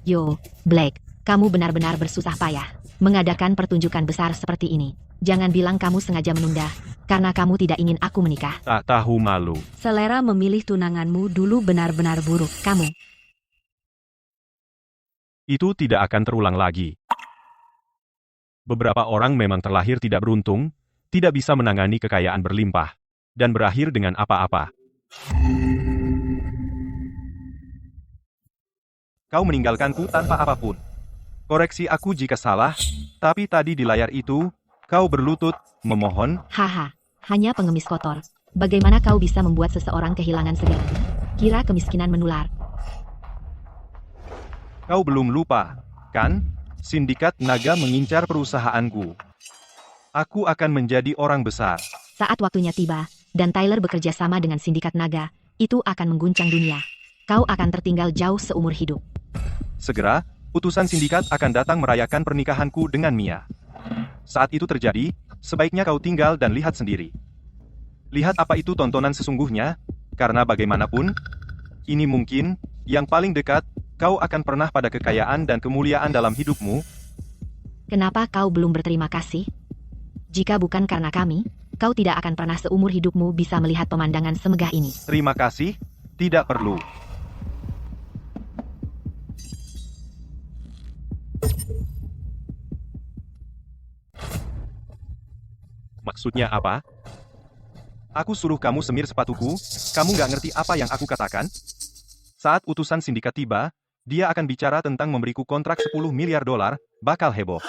Yo, Blake, kamu benar-benar bersusah payah mengadakan pertunjukan besar seperti ini. Jangan bilang kamu sengaja menunda, karena kamu tidak ingin aku menikah. Tak tahu malu. Selera memilih tunanganmu dulu benar-benar buruk, kamu. Itu tidak akan terulang lagi. Beberapa orang memang terlahir tidak beruntung, tidak bisa menangani kekayaan berlimpah, dan berakhir dengan apa-apa. Kau meninggalkanku tanpa apapun. Koreksi aku jika salah, tapi tadi di layar itu, kau berlutut, memohon. Haha, hanya pengemis kotor. Bagaimana kau bisa membuat seseorang kehilangan segalanya? Kira kemiskinan menular. Kau belum lupa, kan? Sindikat Naga mengincar perusahaanku. Aku akan menjadi orang besar. Saat waktunya tiba, dan Tyler bekerja sama dengan Sindikat Naga, itu akan mengguncang dunia. Kau akan tertinggal jauh seumur hidup. Segera, utusan sindikat akan datang merayakan pernikahanku dengan Mia. Saat itu terjadi, sebaiknya kau tinggal dan lihat sendiri. Lihat apa itu tontonan sesungguhnya, karena bagaimanapun, ini mungkin, yang paling dekat, kau akan pernah pada kekayaan dan kemuliaan dalam hidupmu. Kenapa kau belum berterima kasih? Jika bukan karena kami, kau tidak akan pernah seumur hidupmu bisa melihat pemandangan semegah ini. Terima kasih, tidak perlu. Maksudnya apa? Aku suruh kamu semir sepatuku, kamu nggak ngerti apa yang aku katakan? Saat utusan sindikat tiba, dia akan bicara tentang memberiku kontrak 10 miliar dolar, bakal heboh.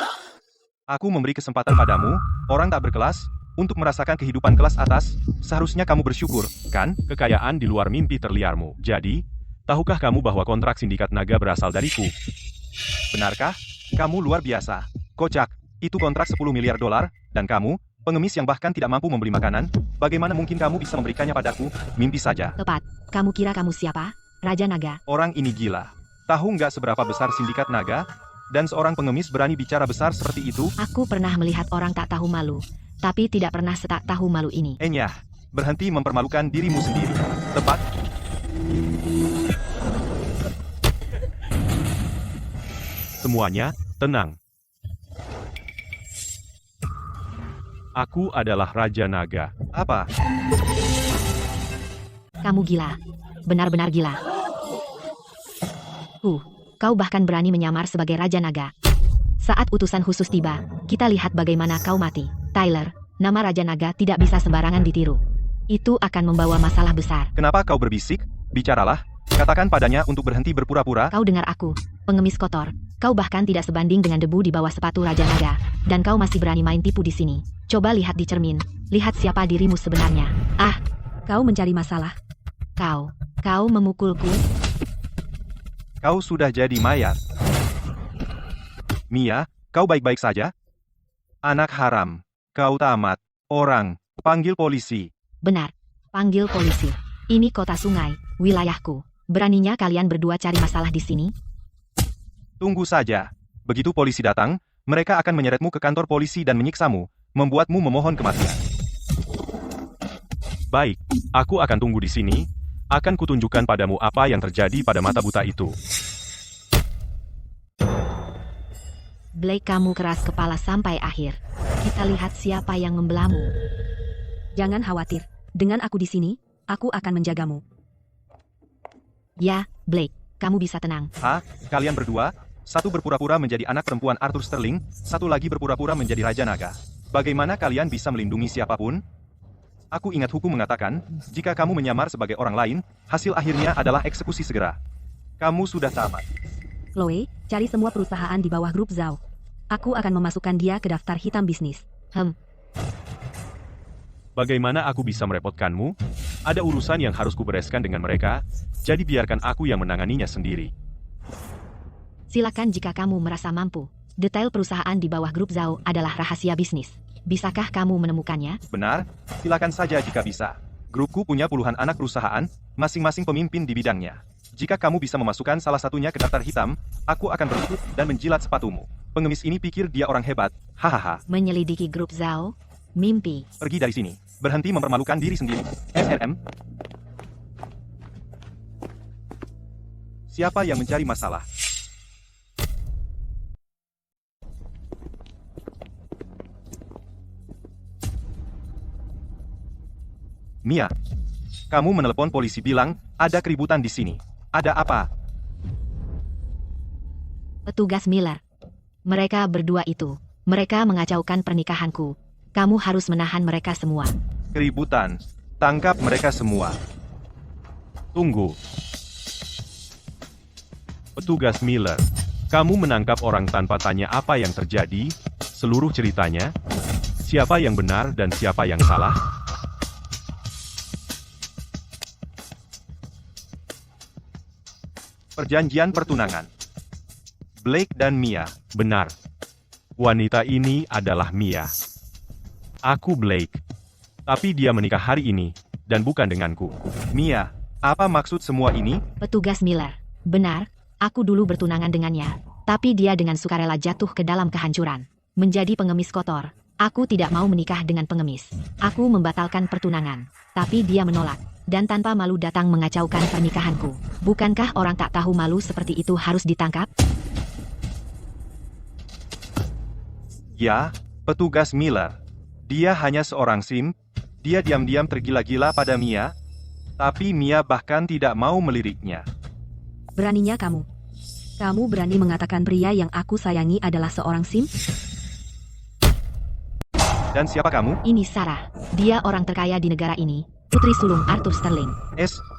Aku memberi kesempatan padamu, orang tak berkelas, untuk merasakan kehidupan kelas atas, seharusnya kamu bersyukur, kan? Kekayaan di luar mimpi terliarmu. Jadi, tahukah kamu bahwa kontrak Sindikat Naga berasal dariku? Benarkah? Kamu luar biasa. Kocak, itu kontrak 10 miliar dolar, dan kamu, pengemis yang bahkan tidak mampu membeli makanan, bagaimana mungkin kamu bisa memberikannya padaku? Mimpi saja. Tepat, kamu kira kamu siapa? Raja Naga. Orang ini gila. Tahu nggak seberapa besar sindikat naga? Dan seorang pengemis berani bicara besar seperti itu? Aku pernah melihat orang tak tahu malu, tapi tidak pernah setak tahu malu ini. Enyah, berhenti mempermalukan dirimu sendiri. Tepat. Semuanya, tenang. Aku adalah Raja Naga. Apa? Kamu gila. Benar-benar gila. Kau bahkan berani menyamar sebagai Raja Naga. Saat utusan khusus tiba, kita lihat bagaimana kau mati. Tyler, nama Raja Naga tidak bisa sembarangan ditiru. Itu akan membawa masalah besar. Kenapa kau berbisik? Bicaralah. Katakan padanya untuk berhenti berpura-pura. Kau dengar aku, pengemis kotor. Kau bahkan tidak sebanding dengan debu di bawah sepatu Raja Naga. Dan kau masih berani main tipu di sini. Coba lihat di cermin. Lihat siapa dirimu sebenarnya. Kau mencari masalah. Kau memukulku. Kau sudah jadi mayat. Mia, kau baik-baik saja? Anak haram. Kau tamat. Orang. Panggil polisi. Benar. Panggil polisi. Ini kota sungai, wilayahku. Beraninya kalian berdua cari masalah di sini? Tunggu saja. Begitu polisi datang, mereka akan menyeretmu ke kantor polisi dan menyiksamu, membuatmu memohon kematian. Baik, aku akan tunggu di sini. Akan kutunjukkan padamu apa yang terjadi pada mata buta itu. Blake, kamu keras kepala sampai akhir. Kita lihat siapa yang membelamu. Jangan khawatir. Dengan aku di sini, aku akan menjagamu. Ya, Blake, kamu bisa tenang. Kalian berdua? Satu berpura-pura menjadi anak perempuan Arthur Sterling, satu lagi berpura-pura menjadi Raja Naga. Bagaimana kalian bisa melindungi siapapun? Aku ingat hukum mengatakan, jika kamu menyamar sebagai orang lain, hasil akhirnya adalah eksekusi segera. Kamu sudah tamat. Chloe, cari semua perusahaan di bawah grup Zhao. Aku akan memasukkan dia ke daftar hitam bisnis. Bagaimana aku bisa merepotkanmu? Ada urusan yang harus kubereskan dengan mereka, jadi biarkan aku yang menanganinya sendiri. Silakan jika kamu merasa mampu. Detail perusahaan di bawah grup Zhao adalah rahasia bisnis. Bisakah kamu menemukannya? Benar, silakan saja jika bisa. Grupku punya puluhan anak perusahaan, masing-masing pemimpin di bidangnya. Jika kamu bisa memasukkan salah satunya ke daftar hitam, aku akan berlutut dan menjilat sepatumu. Pengemis ini pikir dia orang hebat, hahaha. Menyelidiki grup Zhao? Mimpi. Pergi dari sini. Berhenti mempermalukan diri sendiri. SRM. Siapa yang mencari masalah? Mia, kamu menelepon polisi bilang ada keributan di sini. Ada apa? Petugas Miller. Mereka berdua itu. Mereka mengacaukan pernikahanku. Kamu harus menahan mereka semua. Keributan. Tangkap mereka semua. Tunggu. Petugas Miller, kamu menangkap orang tanpa tanya apa yang terjadi, seluruh ceritanya, siapa yang benar dan siapa yang salah? Perjanjian pertunangan. Blake dan Mia. Benar. Wanita ini adalah Mia. Aku Blake. Tapi dia menikah hari ini, dan bukan denganku. Mia, apa maksud semua ini? Petugas Miller. Benar, aku dulu bertunangan dengannya. Tapi dia dengan sukarela jatuh ke dalam kehancuran. Menjadi pengemis kotor. Aku tidak mau menikah dengan pengemis. Aku membatalkan pertunangan. Tapi dia menolak. Dan tanpa malu datang mengacaukan pernikahanku. Bukankah orang tak tahu malu seperti itu harus ditangkap? Ya, petugas Miller. Dia hanya seorang simp. Dia diam-diam tergila-gila pada Mia. Tapi Mia bahkan tidak mau meliriknya. Beraninya kamu. Kamu berani mengatakan pria yang aku sayangi adalah seorang simp? Dan siapa kamu? Ini Sarah. Dia orang terkaya di negara ini. Putri sulung Arthur Sterling.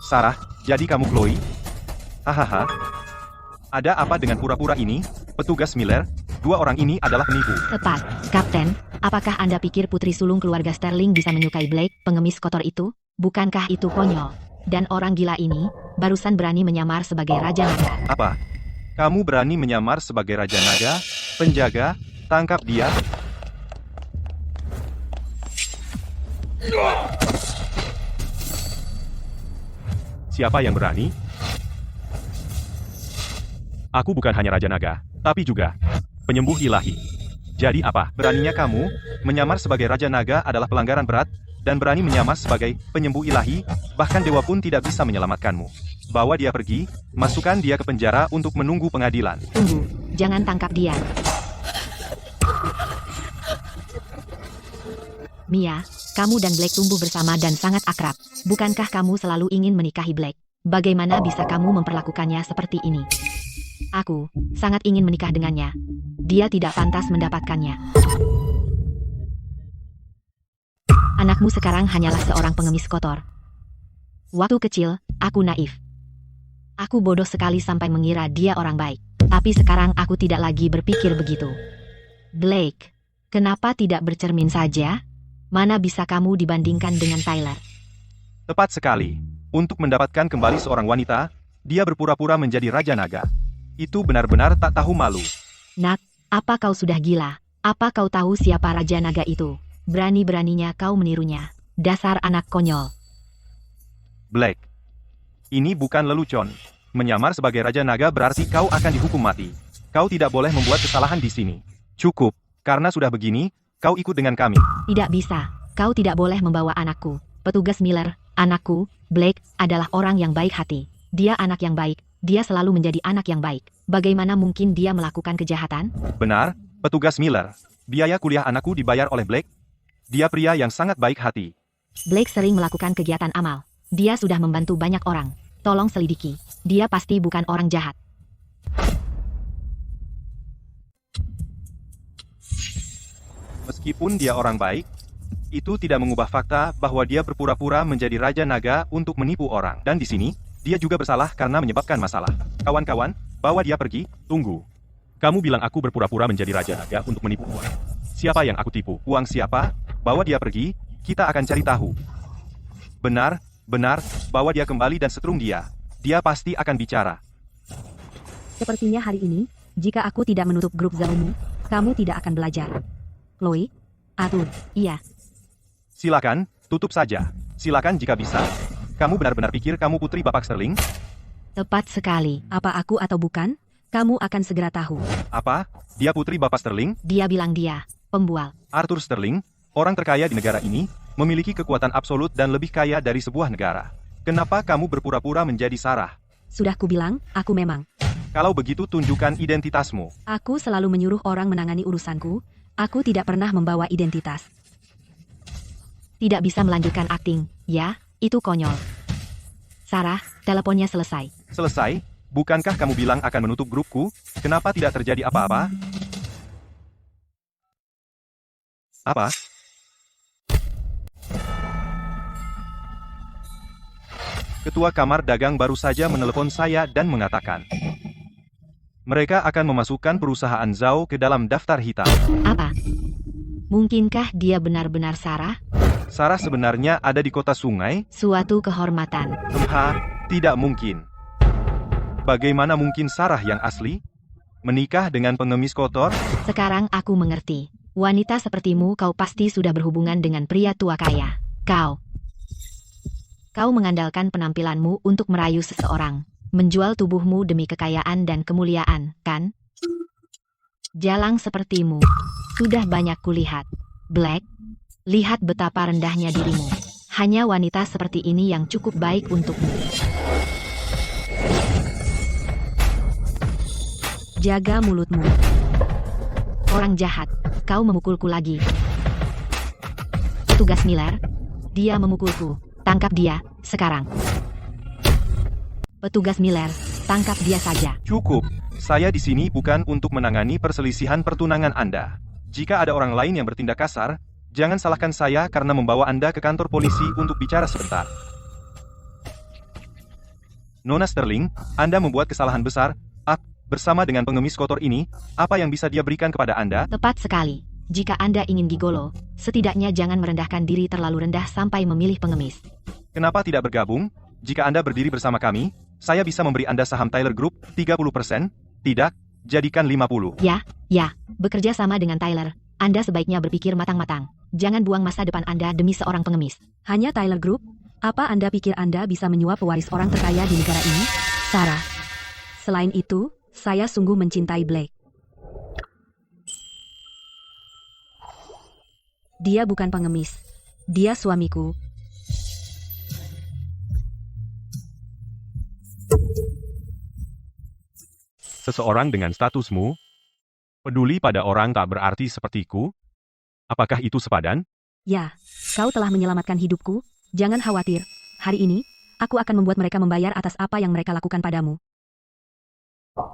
Sarah, jadi kamu Chloe? Hahaha. Ada apa dengan pura-pura ini? Petugas Miller, dua orang ini adalah penipu. Tepat, Kapten. Apakah Anda pikir putri sulung keluarga Sterling bisa menyukai Blake, pengemis kotor itu? Bukankah itu konyol? Dan orang gila ini, barusan berani menyamar sebagai Raja Naga. Apa? Kamu berani menyamar sebagai Raja Naga? Penjaga, tangkap dia. Siapa yang berani? Aku bukan hanya Raja Naga, tapi juga penyembuh ilahi. Jadi apa? Beraninya kamu menyamar sebagai Raja Naga adalah pelanggaran berat, dan berani menyamar sebagai penyembuh ilahi, bahkan dewa pun tidak bisa menyelamatkanmu. Bawa dia pergi, masukkan dia ke penjara untuk menunggu pengadilan. Tunggu, jangan tangkap dia. Mia, kamu dan Black tumbuh bersama dan sangat akrab. Bukankah kamu selalu ingin menikahi Black? Bagaimana bisa kamu memperlakukannya seperti ini? Aku sangat ingin menikah dengannya. Dia tidak pantas mendapatkannya. Anakmu sekarang hanyalah seorang pengemis kotor. Waktu kecil, aku naif. Aku bodoh sekali sampai mengira dia orang baik. Tapi sekarang aku tidak lagi berpikir begitu. Blake, kenapa tidak bercermin saja? Mana bisa kamu dibandingkan dengan Tyler? Tepat sekali. Untuk mendapatkan kembali seorang wanita, dia berpura-pura menjadi Raja Naga. Itu benar-benar tak tahu malu. Nak, apa kau sudah gila? Apa kau tahu siapa Raja Naga itu? Berani-beraninya kau menirunya. Dasar anak konyol. Black, ini bukan lelucon. Menyamar sebagai Raja Naga berarti kau akan dihukum mati. Kau tidak boleh membuat kesalahan di sini. Cukup, karena sudah begini, kau ikut dengan kami. Tidak bisa. Kau tidak boleh membawa anakku. Petugas Miller, anakku, Blake, adalah orang yang baik hati. Dia anak yang baik. Dia selalu menjadi anak yang baik. Bagaimana mungkin dia melakukan kejahatan? Benar, petugas Miller. Biaya kuliah anakku dibayar oleh Blake. Dia pria yang sangat baik hati. Blake sering melakukan kegiatan amal. Dia sudah membantu banyak orang. Tolong selidiki. Dia pasti bukan orang jahat. Meskipun dia orang baik, itu tidak mengubah fakta bahwa dia berpura-pura menjadi Raja Naga untuk menipu orang. Dan di sini, dia juga bersalah karena menyebabkan masalah. Kawan-kawan, bawa dia pergi. Tunggu. Kamu bilang aku berpura-pura menjadi Raja Naga untuk menipu orang. Siapa yang aku tipu? Uang siapa? Bawa dia pergi, kita akan cari tahu. Benar, bawa dia kembali dan setrum dia. Dia pasti akan bicara. Sepertinya hari ini, jika aku tidak menutup grup Zaumu, kamu tidak akan belajar. Chloe? Arthur, iya. Silakan, tutup saja. Silakan jika bisa. Kamu benar-benar pikir kamu putri Bapak Sterling? Tepat sekali. Apa aku atau bukan? Kamu akan segera tahu. Apa? Dia putri Bapak Sterling? Dia bilang dia, pembual. Arthur Sterling, orang terkaya di negara ini, memiliki kekuatan absolut dan lebih kaya dari sebuah negara. Kenapa kamu berpura-pura menjadi Sarah? Sudah kubilang, aku memang. Kalau begitu tunjukkan identitasmu. Aku selalu menyuruh orang menangani urusanku. Aku tidak pernah membawa identitas. Tidak bisa melanjutkan akting, ya? Itu konyol. Sarah, teleponnya selesai. Selesai? Bukankah kamu bilang akan menutup grupku? Kenapa tidak terjadi apa-apa? Apa? Ketua Kamar Dagang baru saja menelepon saya dan mengatakan mereka akan memasukkan perusahaan Zhao ke dalam daftar hitam. Apa? Mungkinkah dia benar-benar Sarah? Sarah sebenarnya ada di kota sungai? Suatu kehormatan. Tidak mungkin. Bagaimana mungkin Sarah yang asli? Menikah dengan pengemis kotor? Sekarang aku mengerti. Wanita sepertimu kau pasti sudah berhubungan dengan pria tua kaya. Kau mengandalkan penampilanmu untuk merayu seseorang. Menjual tubuhmu demi kekayaan dan kemuliaan, kan? Jalang sepertimu. Sudah banyak kulihat. Black, lihat betapa rendahnya dirimu. Hanya wanita seperti ini yang cukup baik untukmu. Jaga mulutmu. Orang jahat, kau memukulku lagi. Tugas Miller, dia memukulku. Tangkap dia, sekarang. Petugas Miller, tangkap dia saja. Cukup. Saya di sini bukan untuk menangani perselisihan pertunangan Anda. Jika ada orang lain yang bertindak kasar, jangan salahkan saya karena membawa Anda ke kantor polisi untuk bicara sebentar. Nona Sterling, Anda membuat kesalahan besar. Bersama dengan pengemis kotor ini, apa yang bisa dia berikan kepada Anda? Tepat sekali. Jika Anda ingin gigolo, setidaknya jangan merendahkan diri terlalu rendah sampai memilih pengemis. Kenapa tidak bergabung? Jika Anda berdiri bersama kami, saya bisa memberi Anda saham Tyler Group 30%. Tidak, jadikan 50%. Ya, bekerja sama dengan Tyler. Anda sebaiknya berpikir matang-matang. Jangan buang masa depan Anda demi seorang pengemis. Hanya Tyler Group? Apa Anda pikir Anda bisa menyuap pewaris orang terkaya di negara ini? Sarah. Selain itu, Saya sungguh mencintai Blake. Dia bukan pengemis. Dia suamiku. Seseorang dengan statusmu, peduli pada orang tak berarti sepertiku? Apakah itu sepadan? Ya, kau telah menyelamatkan hidupku. Jangan khawatir. Hari ini, aku akan membuat mereka membayar atas apa yang mereka lakukan padamu.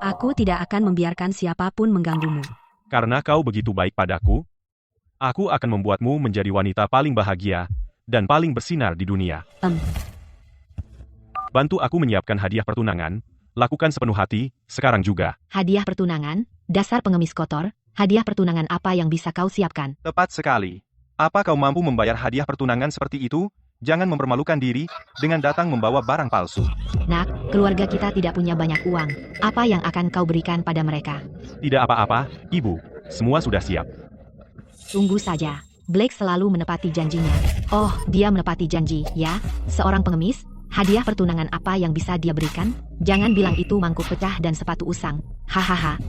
Aku tidak akan membiarkan siapapun mengganggumu. Karena kau begitu baik padaku, aku akan membuatmu menjadi wanita paling bahagia dan paling bersinar di dunia. Bantu aku menyiapkan hadiah pertunangan. Lakukan sepenuh hati, sekarang juga. Hadiah pertunangan, dasar pengemis kotor. Hadiah pertunangan apa yang bisa kau siapkan? Tepat sekali. Apa kau mampu membayar hadiah pertunangan seperti itu? Jangan mempermalukan diri dengan datang membawa barang palsu. Nak, keluarga kita tidak punya banyak uang. Apa yang akan kau berikan pada mereka? Tidak apa-apa, Ibu. Semua sudah siap. Tunggu saja. Blake selalu menepati janjinya. Oh, dia menepati janji, ya? Seorang pengemis? Hadiah pertunangan apa yang bisa dia berikan? Jangan bilang itu mangkuk pecah dan sepatu usang. Hahaha.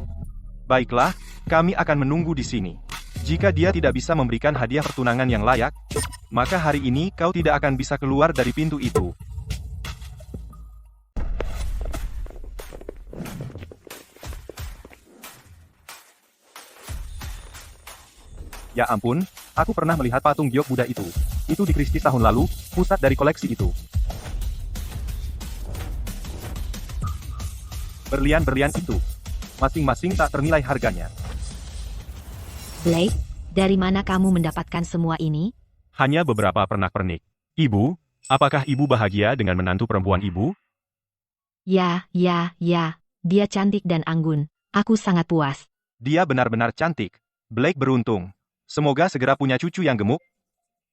Baiklah, kami akan menunggu di sini. Jika dia tidak bisa memberikan hadiah pertunangan yang layak, maka hari ini kau tidak akan bisa keluar dari pintu itu. Ya ampun, aku pernah melihat patung giok Buddha itu. Itu di Christie's tahun lalu, pusat dari koleksi itu. Berlian-berlian itu, masing-masing tak ternilai harganya. Blake, dari mana kamu mendapatkan semua ini? Hanya beberapa pernak-pernik. Ibu, apakah Ibu bahagia dengan menantu perempuan Ibu? Ya. Dia cantik dan anggun. Aku sangat puas. Dia benar-benar cantik. Blake beruntung. Semoga segera punya cucu yang gemuk.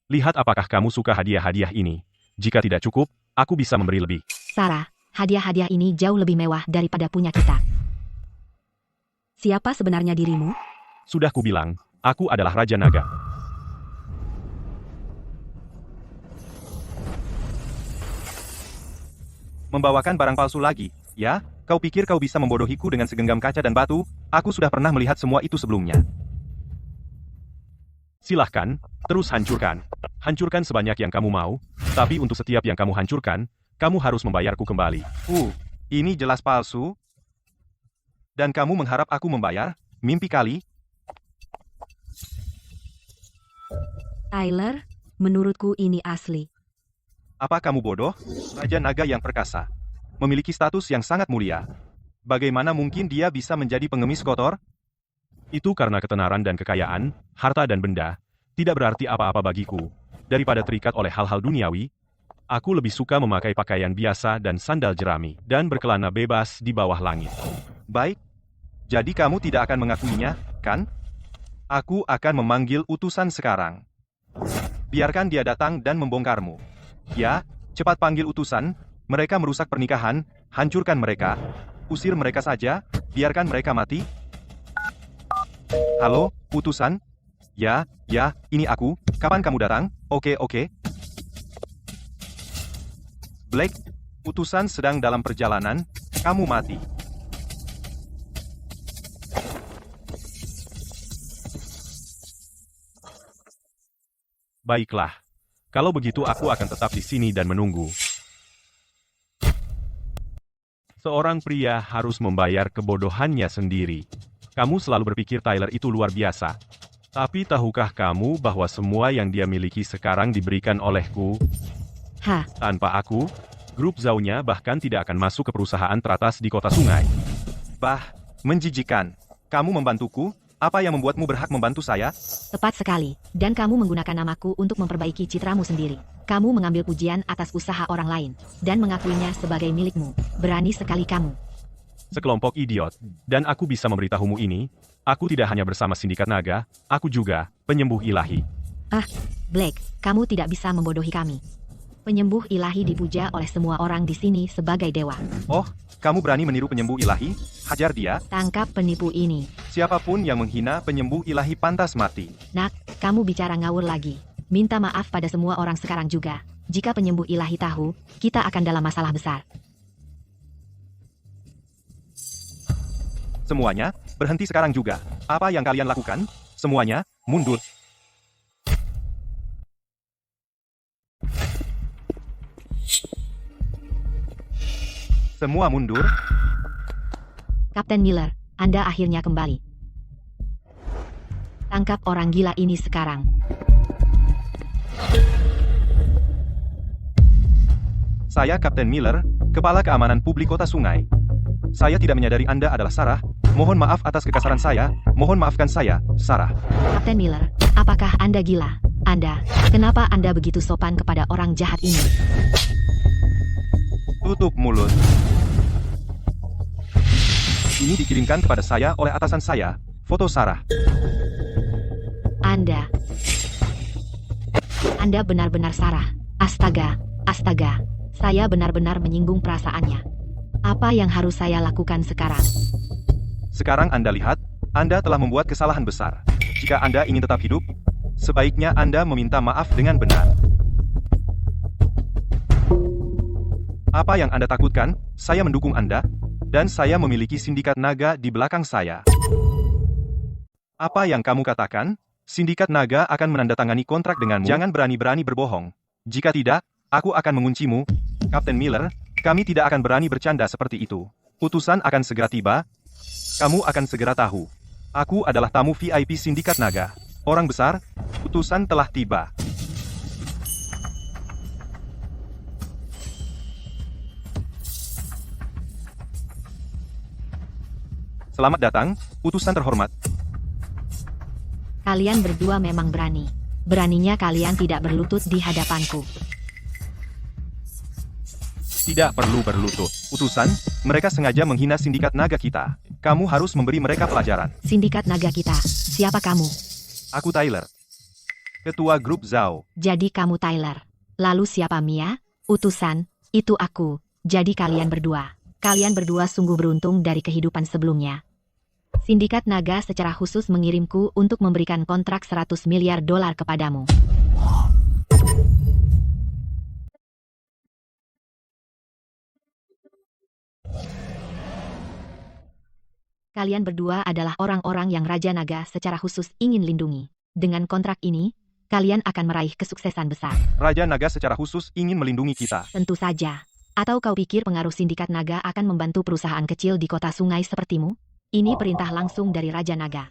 Lihat apakah kamu suka hadiah-hadiah ini. Jika tidak cukup, aku bisa memberi lebih. Sarah, hadiah-hadiah ini jauh lebih mewah daripada punya kita. Siapa sebenarnya dirimu? Sudah kubilang, aku adalah Raja Naga. Membawakan barang palsu lagi, ya? Kau pikir kau bisa membodohiku dengan segenggam kaca dan batu? Aku sudah pernah melihat semua itu sebelumnya. Silahkan, terus hancurkan. Hancurkan sebanyak yang kamu mau, tapi untuk setiap yang kamu hancurkan, kamu harus membayarku kembali. Ini jelas palsu. Dan kamu mengharap aku membayar? Mimpi kali? Tyler, menurutku ini asli. Apa kamu bodoh? Raja Naga yang perkasa. Memiliki status yang sangat mulia. Bagaimana mungkin dia bisa menjadi pengemis kotor? Itu karena ketenaran dan kekayaan, harta dan benda, tidak berarti apa-apa bagiku. Daripada terikat oleh hal-hal duniawi, aku lebih suka memakai pakaian biasa dan sandal jerami, dan berkelana bebas di bawah langit. Baik. Jadi kamu tidak akan mengakuinya, kan? Aku akan memanggil utusan sekarang. Biarkan dia datang dan membongkarmu. Ya, cepat panggil utusan. Mereka merusak pernikahan, hancurkan mereka. Usir mereka saja, biarkan mereka mati. Halo, utusan? Ya, ini aku. Kapan kamu datang? Oke. Blake, utusan sedang dalam perjalanan. Kamu mati. Baiklah. Kalau begitu aku akan tetap di sini dan menunggu. Seorang pria harus membayar kebodohannya sendiri. Kamu selalu berpikir Tyler itu luar biasa. Tapi tahukah kamu bahwa semua yang dia miliki sekarang diberikan olehku? Tanpa aku, grup Zhao-nya bahkan tidak akan masuk ke perusahaan teratas di kota sungai. Menjijikan. Kamu membantuku? Apa yang membuatmu berhak membantu saya? Tepat sekali. Dan kamu menggunakan namaku untuk memperbaiki citramu sendiri. Kamu mengambil pujian atas usaha orang lain, dan mengakuinya sebagai milikmu. Berani sekali kamu. Sekelompok idiot. Dan aku bisa memberitahumu ini, aku tidak hanya bersama sindikat naga, aku juga penyembuh ilahi. Blake, kamu tidak bisa membodohi kami. Penyembuh ilahi dipuja oleh semua orang di sini sebagai dewa. Oh, kamu berani meniru penyembuh ilahi? Hajar dia. Tangkap penipu ini. Siapapun yang menghina penyembuh ilahi pantas mati. Nak, kamu bicara ngawur lagi. Minta maaf pada semua orang sekarang juga. Jika penyembuh ilahi tahu, kita akan dalam masalah besar. Semuanya, berhenti sekarang juga. Apa yang kalian lakukan? Semuanya, mundur. Semua mundur. Kapten Miller, Anda akhirnya kembali. Tangkap orang gila ini sekarang. Saya Kapten Miller, Kepala Keamanan Publik Kota Sungai. Saya tidak menyadari Anda adalah Sarah. Mohon maaf atas kekasaran saya. Mohon maafkan saya, Sarah. Kapten Miller, apakah Anda gila? Kenapa Anda begitu sopan kepada orang jahat ini? Tutup mulut. Ini dikirimkan kepada saya oleh atasan saya. Foto Sarah. Anda benar-benar Sarah. Astaga. Saya benar-benar menyinggung perasaannya. Apa yang harus saya lakukan sekarang? Sekarang Anda lihat, Anda telah membuat kesalahan besar. Jika Anda ingin tetap hidup, sebaiknya Anda meminta maaf dengan benar. Apa yang Anda takutkan? Saya mendukung Anda, dan saya memiliki sindikat naga di belakang saya. Apa yang kamu katakan? Sindikat naga akan menandatangani kontrak denganmu. Jangan berani-berani berbohong. Jika tidak, aku akan menguncimu. Kapten Miller, kami tidak akan berani bercanda seperti itu. Utusan akan segera tiba. Kamu akan segera tahu. Aku adalah tamu VIP Sindikat Naga. Orang besar, utusan telah tiba. Selamat datang, utusan terhormat. Kalian berdua memang berani. Beraninya kalian tidak berlutut di hadapanku. Tidak perlu berlutut. Utusan, mereka sengaja menghina sindikat naga kita. Kamu harus memberi mereka pelajaran. Sindikat naga kita. Siapa kamu? Aku Tyler. Ketua grup Zhao. Jadi kamu Tyler. Lalu siapa Mia? Utusan, itu aku. Jadi kalian berdua. Kalian berdua sungguh beruntung dari kehidupan sebelumnya. Sindikat naga secara khusus mengirimku untuk memberikan kontrak 100 miliar dolar kepadamu. Kalian berdua adalah orang-orang yang Raja Naga secara khusus ingin lindungi. Dengan kontrak ini, kalian akan meraih kesuksesan besar. Raja Naga secara khusus ingin melindungi kita. Tentu saja. Atau kau pikir pengaruh sindikat naga akan membantu perusahaan kecil di kota sungai sepertimu? Ini perintah langsung dari Raja Naga.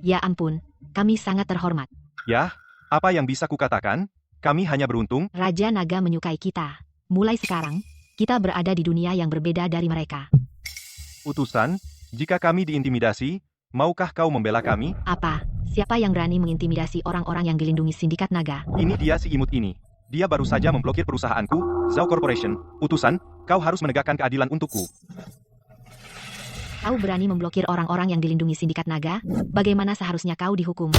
Ya ampun, kami sangat terhormat. Ya, apa yang bisa kukatakan? Kami hanya beruntung. Raja Naga menyukai kita. Mulai sekarang, kita berada di dunia yang berbeda dari mereka. Utusan, jika kami diintimidasi, maukah kau membela kami? Apa? Siapa yang berani mengintimidasi orang-orang yang dilindungi sindikat naga? Ini dia si imut ini. Dia baru saja memblokir perusahaanku, Zhao Corporation. Utusan, kau harus menegakkan keadilan untukku. Kau berani memblokir orang-orang yang dilindungi sindikat naga? Bagaimana seharusnya kau dihukum?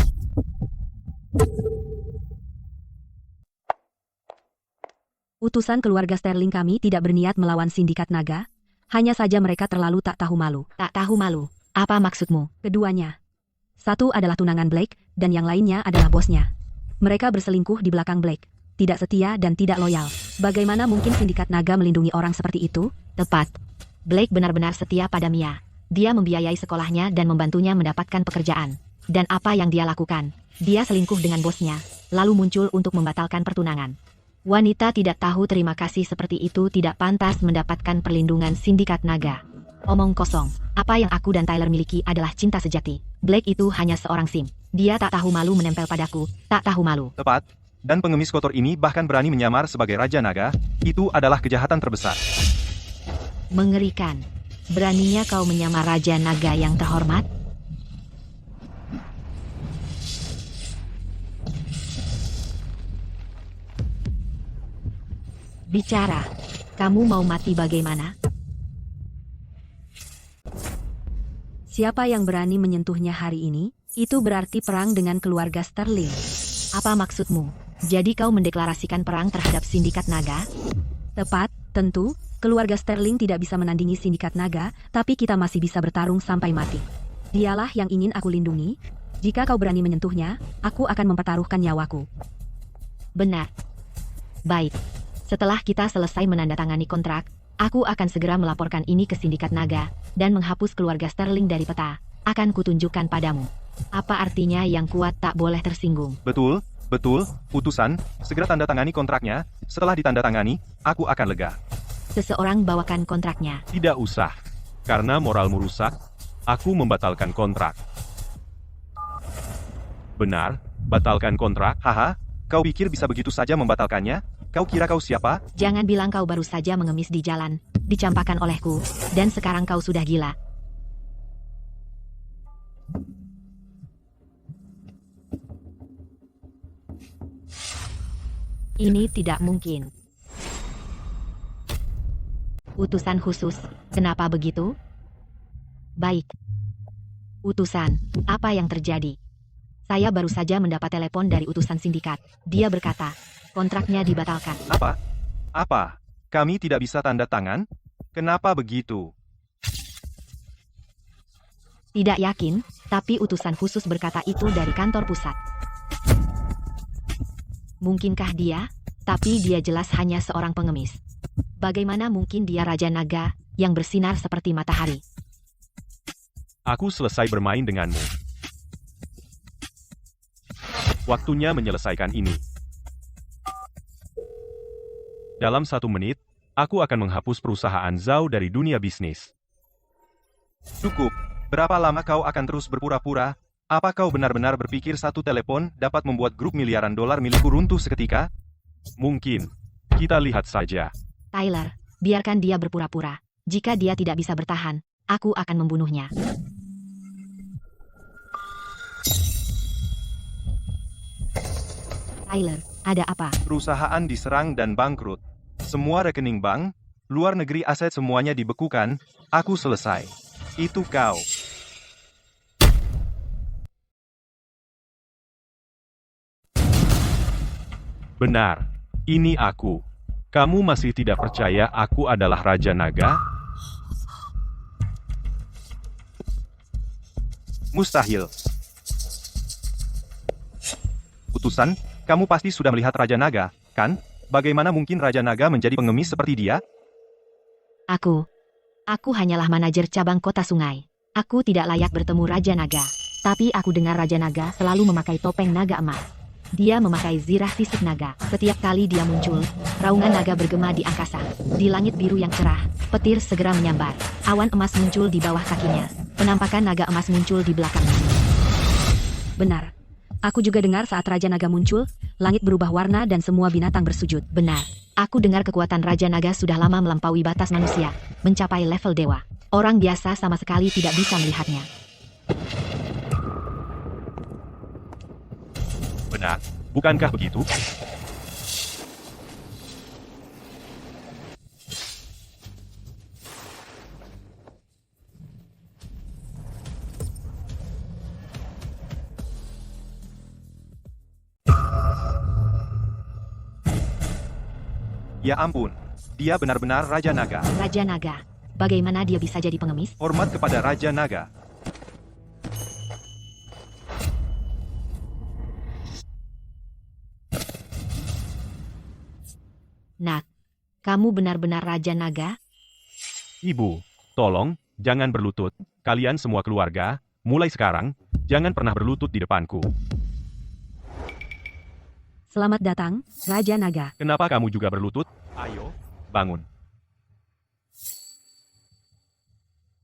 Utusan keluarga Sterling kami tidak berniat melawan sindikat naga. Hanya saja mereka terlalu tak tahu malu. Tak tahu malu? Apa maksudmu? Keduanya. Satu adalah tunangan Blake, dan yang lainnya adalah bosnya. Mereka berselingkuh di belakang Blake. Tidak setia dan tidak loyal. Bagaimana mungkin sindikat naga melindungi orang seperti itu? Tepat. Blake benar-benar setia pada Mia. Dia membiayai sekolahnya dan membantunya mendapatkan pekerjaan. Dan apa yang dia lakukan? Dia selingkuh dengan bosnya, lalu muncul untuk membatalkan pertunangan. Wanita tidak tahu terima kasih seperti itu tidak pantas mendapatkan perlindungan sindikat naga. Omong kosong. Apa yang aku dan Tyler miliki adalah cinta sejati. Blake itu hanya seorang sim. Dia tak tahu malu menempel padaku. Tak tahu malu. Tepat. Dan pengemis kotor ini bahkan berani menyamar sebagai Raja Naga. Itu adalah kejahatan terbesar. Mengerikan. Beraninya kau menyamar Raja Naga yang terhormat? Bicara. Kamu mau mati bagaimana? Siapa yang berani menyentuhnya hari ini? Itu berarti perang dengan keluarga Sterling. Apa maksudmu? Jadi kau mendeklarasikan perang terhadap sindikat naga? Tepat, tentu. Keluarga Sterling tidak bisa menandingi sindikat naga, tapi kita masih bisa bertarung sampai mati. Dialah yang ingin aku lindungi. Jika kau berani menyentuhnya, aku akan mempertaruhkan nyawaku. Benar. Baik. Setelah kita selesai menandatangani kontrak, Aku akan segera melaporkan ini ke Sindikat Naga, dan menghapus keluarga Sterling dari peta. Akan kutunjukkan padamu. Apa artinya yang kuat tak boleh tersinggung. Betul, betul, utusan, segera tanda tangani kontraknya, setelah ditandatangani, aku akan lega. Seseorang bawakan kontraknya. Tidak usah. Karena moralmu rusak, aku membatalkan kontrak. Benar, batalkan kontrak. Haha, kau pikir bisa begitu saja membatalkannya? Kau kira kau siapa? Jangan bilang kau baru saja mengemis di jalan, dicampakkan olehku, dan sekarang kau sudah gila. Ini tidak mungkin. Utusan khusus, kenapa begitu? Baik. Utusan, apa yang terjadi? Saya baru saja mendapat telepon dari utusan sindikat. Dia berkata, kontraknya dibatalkan. Apa? Apa? Kami tidak bisa tanda tangan? Kenapa begitu? Tidak yakin, tapi utusan khusus berkata itu dari kantor pusat. Mungkinkah dia? Tapi dia jelas hanya seorang pengemis. Bagaimana mungkin dia Raja Naga, yang bersinar seperti matahari? Aku selesai bermain denganmu. Waktunya menyelesaikan ini. Dalam 1 menit, aku akan menghapus perusahaan Zhao dari dunia bisnis. Cukup. Berapa lama kau akan terus berpura-pura? Apa kau benar-benar berpikir satu telepon dapat membuat grup miliaran dolar milikku runtuh seketika? Mungkin. Kita lihat saja. Tyler, biarkan dia berpura-pura. Jika dia tidak bisa bertahan, aku akan membunuhnya. Tyler, ada apa? Perusahaan diserang dan bangkrut. Semua rekening bank, luar negeri aset semuanya dibekukan, aku selesai. Itu kau. Benar. Ini aku. Kamu masih tidak percaya aku adalah Raja Naga? Mustahil. Utusan, kamu pasti sudah melihat Raja Naga, kan? Bagaimana mungkin Raja Naga menjadi pengemis seperti dia? Aku hanyalah manajer cabang kota sungai. Aku tidak layak bertemu Raja Naga. Tapi aku dengar Raja Naga selalu memakai topeng naga emas. Dia memakai zirah sisik naga. Setiap kali dia muncul, raungan naga bergema di angkasa. Di langit biru yang cerah, petir segera menyambar. Awan emas muncul di bawah kakinya. Penampakan naga emas muncul di belakangnya. Benar. Aku juga dengar saat Raja Naga muncul, langit berubah warna dan semua binatang bersujud. Benar. Aku dengar kekuatan Raja Naga sudah lama melampaui batas manusia, mencapai level dewa. Orang biasa sama sekali tidak bisa melihatnya. Benar. Bukankah begitu? Ya ampun, dia benar-benar Raja Naga. Raja Naga, bagaimana dia bisa jadi pengemis? Hormat kepada Raja Naga. Nak, kamu benar-benar Raja Naga? Ibu, tolong, jangan berlutut. Kalian semua keluarga, mulai sekarang, jangan pernah berlutut di depanku. Selamat datang, Raja Naga. Kenapa kamu juga berlutut? Ayo, bangun.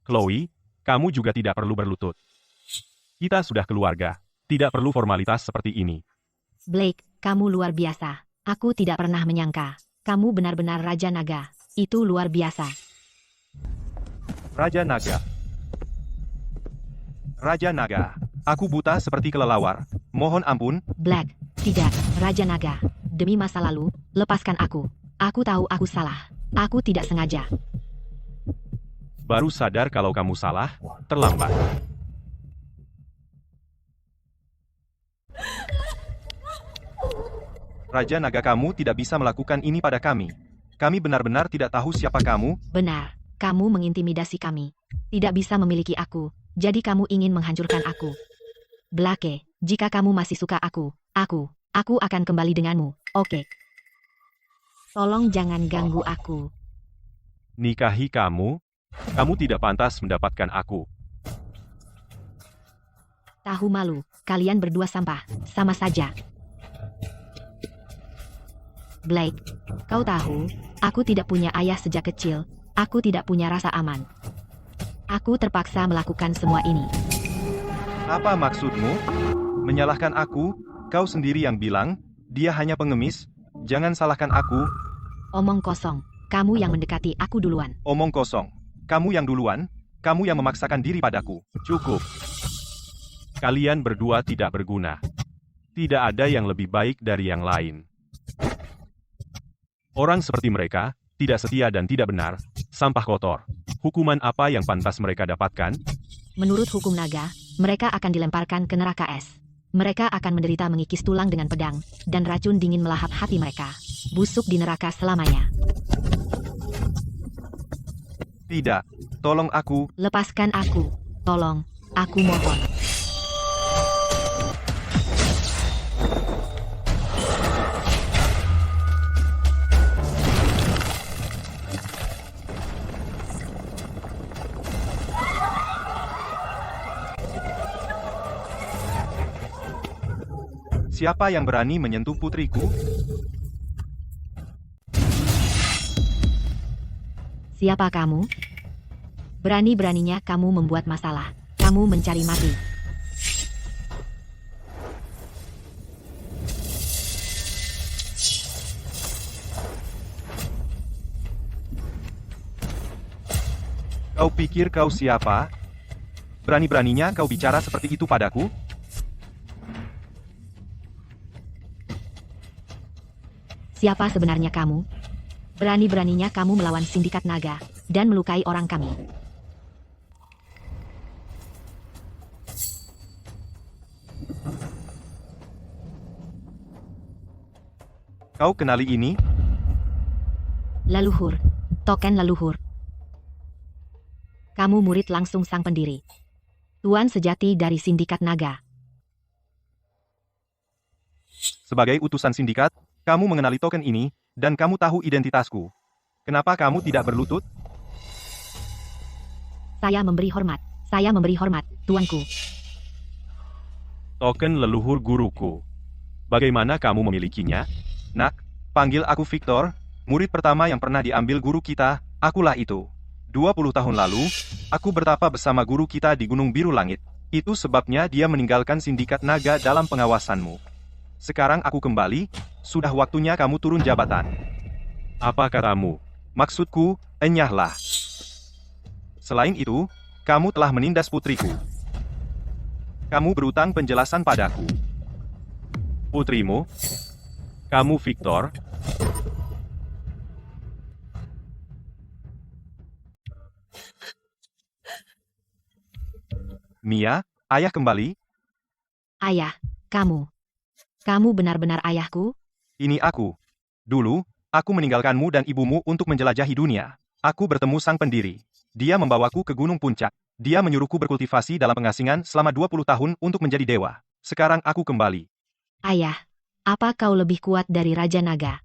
Chloe, kamu juga tidak perlu berlutut. Kita sudah keluarga, tidak perlu formalitas seperti ini. Blake, kamu luar biasa. Aku tidak pernah menyangka. Kamu benar-benar Raja Naga. Itu luar biasa. Raja Naga. Raja Naga. Aku buta seperti kelelawar. Mohon ampun. Black, tidak, Raja Naga. Demi masa lalu, lepaskan aku. Aku tahu aku salah. Aku tidak sengaja. Baru sadar kalau kamu salah, terlambat. Raja Naga, kamu tidak bisa melakukan ini pada kami. Kami benar-benar tidak tahu siapa kamu. Benar, kamu mengintimidasi kami. Tidak bisa memiliki aku, jadi kamu ingin menghancurkan aku. Blake, jika kamu masih suka aku akan kembali denganmu, oke? Tolong jangan ganggu aku. Nikahi kamu? Kamu tidak pantas mendapatkan aku. Tahu malu, kalian berdua sampah, sama saja. Blake, kau tahu, aku tidak punya ayah sejak kecil, aku tidak punya rasa aman. Aku terpaksa melakukan semua ini. Apa maksudmu? Menyalahkan aku? Kau sendiri yang bilang, dia hanya pengemis. Jangan salahkan aku. Omong kosong, kamu yang mendekati aku duluan. Omong kosong. Kamu yang duluan, kamu yang memaksakan diri padaku. Cukup. Kalian berdua tidak berguna. Tidak ada yang lebih baik dari yang lain. Orang seperti mereka, tidak setia dan tidak benar, sampah kotor. Hukuman apa yang pantas mereka dapatkan? Menurut hukum naga, mereka akan dilemparkan ke neraka es. Mereka akan menderita mengikis tulang dengan pedang, dan racun dingin melahap hati mereka. Busuk di neraka selamanya. Tidak, tolong aku. Lepaskan aku. Tolong, aku mohon. Siapa yang berani menyentuh putriku? Siapa kamu? Berani-beraninya kamu membuat masalah. Kamu mencari mati. Kau pikir kau siapa? Berani-beraninya kau bicara seperti itu padaku? Siapa sebenarnya kamu? Berani-beraninya kamu melawan sindikat naga, dan melukai orang kami. Kau kenali ini? Leluhur. Token leluhur. Kamu murid langsung sang pendiri. Tuan sejati dari sindikat naga. Sebagai utusan sindikat, kamu mengenali token ini, dan kamu tahu identitasku. Kenapa kamu tidak berlutut? Saya memberi hormat. Saya memberi hormat, tuanku. Token leluhur guruku. Bagaimana kamu memilikinya? Nak, panggil aku Victor, murid pertama yang pernah diambil guru kita, akulah itu. 20 tahun lalu, aku bertapa bersama guru kita di Gunung Biru Langit. Itu sebabnya dia meninggalkan sindikat naga dalam pengawasanmu. Sekarang aku kembali, sudah waktunya kamu turun jabatan. Apa katamu? Maksudku, enyahlah. Selain itu, kamu telah menindas putriku. Kamu berutang penjelasan padaku. Putrimu? Kamu Victor? Mia, ayah kembali. Ayah, kamu. Kamu benar-benar ayahku? Ini aku. Dulu, aku meninggalkanmu dan ibumu untuk menjelajahi dunia. Aku bertemu sang pendiri. Dia membawaku ke Gunung Puncak. Dia menyuruhku berkultivasi dalam pengasingan selama 20 tahun untuk menjadi dewa. Sekarang aku kembali. Ayah, apa kau lebih kuat dari Raja Naga?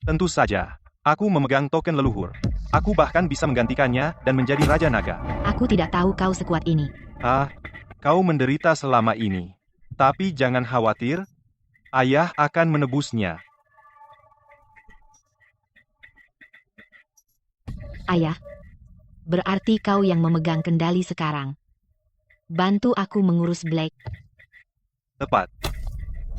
Tentu saja. Aku memegang token leluhur. Aku bahkan bisa menggantikannya dan menjadi Raja Naga. Aku tidak tahu kau sekuat ini. Ah, kau menderita selama ini. Tapi jangan khawatir, ayah akan menebusnya. Ayah, berarti kau yang memegang kendali sekarang. Bantu aku mengurus Blake. Tepat.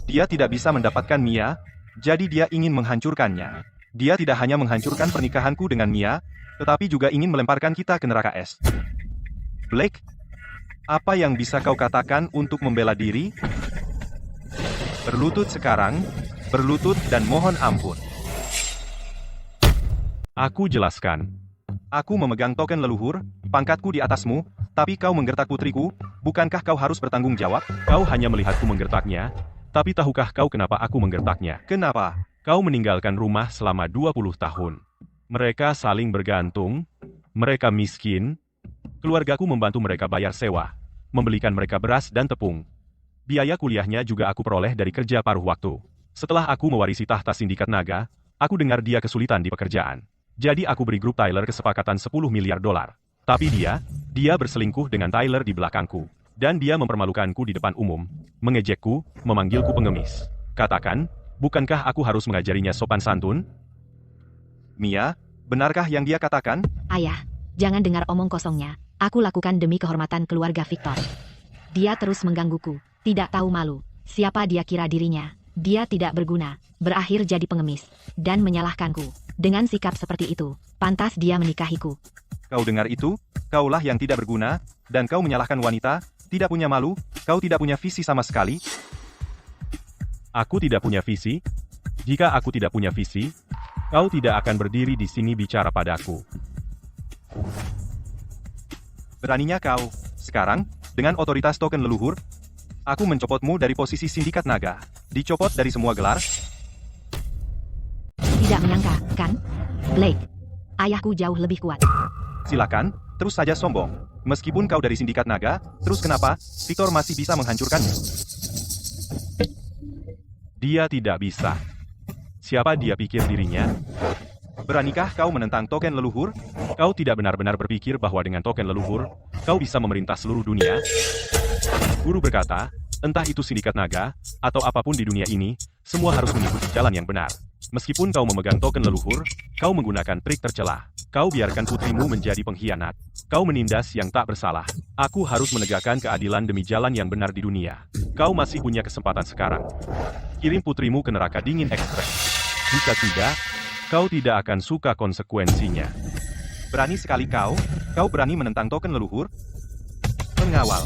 Dia tidak bisa mendapatkan Mia, jadi dia ingin menghancurkannya. Dia tidak hanya menghancurkan pernikahanku dengan Mia, tetapi juga ingin melemparkan kita ke neraka es. Blake, apa yang bisa kau katakan untuk membela diri? Berlutut sekarang, berlutut dan mohon ampun. Aku jelaskan. Aku memegang token leluhur, pangkatku di atasmu, tapi kau menggertak putriku, bukankah kau harus bertanggung jawab? Kau hanya melihatku menggertaknya, tapi tahukah kau kenapa aku menggertaknya? Kenapa? Kau meninggalkan rumah selama 20 tahun. Mereka saling bergantung, mereka miskin, keluargaku membantu mereka bayar sewa, membelikan mereka beras dan tepung. Biaya kuliahnya juga aku peroleh dari kerja paruh waktu. Setelah aku mewarisi tahta sindikat naga, aku dengar dia kesulitan di pekerjaan. Jadi aku beri grup Tyler kesepakatan 10 miliar dolar. Tapi dia berselingkuh dengan Tyler di belakangku. Dan dia mempermalukanku di depan umum, mengejekku, memanggilku pengemis. Katakan, bukankah aku harus mengajarinya sopan santun? Mia, benarkah yang dia katakan? Ayah, jangan dengar omong kosongnya. Aku lakukan demi kehormatan keluarga Victor. Dia terus menggangguku, tidak tahu malu. Siapa dia kira dirinya? Dia tidak berguna, berakhir jadi pengemis, dan menyalahkanku. Dengan sikap seperti itu, pantas dia menikahiku. Kau dengar itu? Kaulah yang tidak berguna, dan kau menyalahkan wanita, tidak punya malu, kau tidak punya visi sama sekali. Aku tidak punya visi? Jika aku tidak punya visi, kau tidak akan berdiri di sini bicara padaku. Beraninya kau, sekarang, dengan otoritas token leluhur, aku mencopotmu dari posisi sindikat naga. Dicopot dari semua gelar. Tidak menyangka, kan? Blake, ayahku jauh lebih kuat. Silakan, terus saja sombong. Meskipun kau dari sindikat naga, terus kenapa Victor masih bisa menghancurkanmu? Dia tidak bisa. Siapa dia pikir dirinya? Beranikah kau menentang token leluhur? Kau tidak benar-benar berpikir bahwa dengan token leluhur, kau bisa memerintah seluruh dunia? Guru berkata, entah itu sindikat naga, atau apapun di dunia ini, semua harus mengikuti jalan yang benar. Meskipun kau memegang token leluhur, kau menggunakan trik tercela. Kau biarkan putrimu menjadi pengkhianat. Kau menindas yang tak bersalah. Aku harus menegakkan keadilan demi jalan yang benar di dunia. Kau masih punya kesempatan sekarang. Kirim putrimu ke neraka dingin ekstrem. Jika tidak, kau tidak akan suka konsekuensinya. Berani sekali kau berani menentang token leluhur? Pengawal.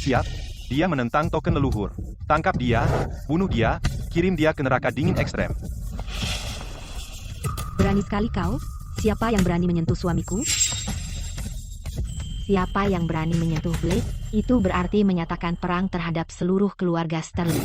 Siap, dia menentang token leluhur. Tangkap dia, bunuh dia, kirim dia ke neraka dingin ekstrem. Berani sekali kau? Siapa yang berani menyentuh suamiku? Siapa yang berani menyentuh Blake? Itu berarti menyatakan perang terhadap seluruh keluarga Sterling.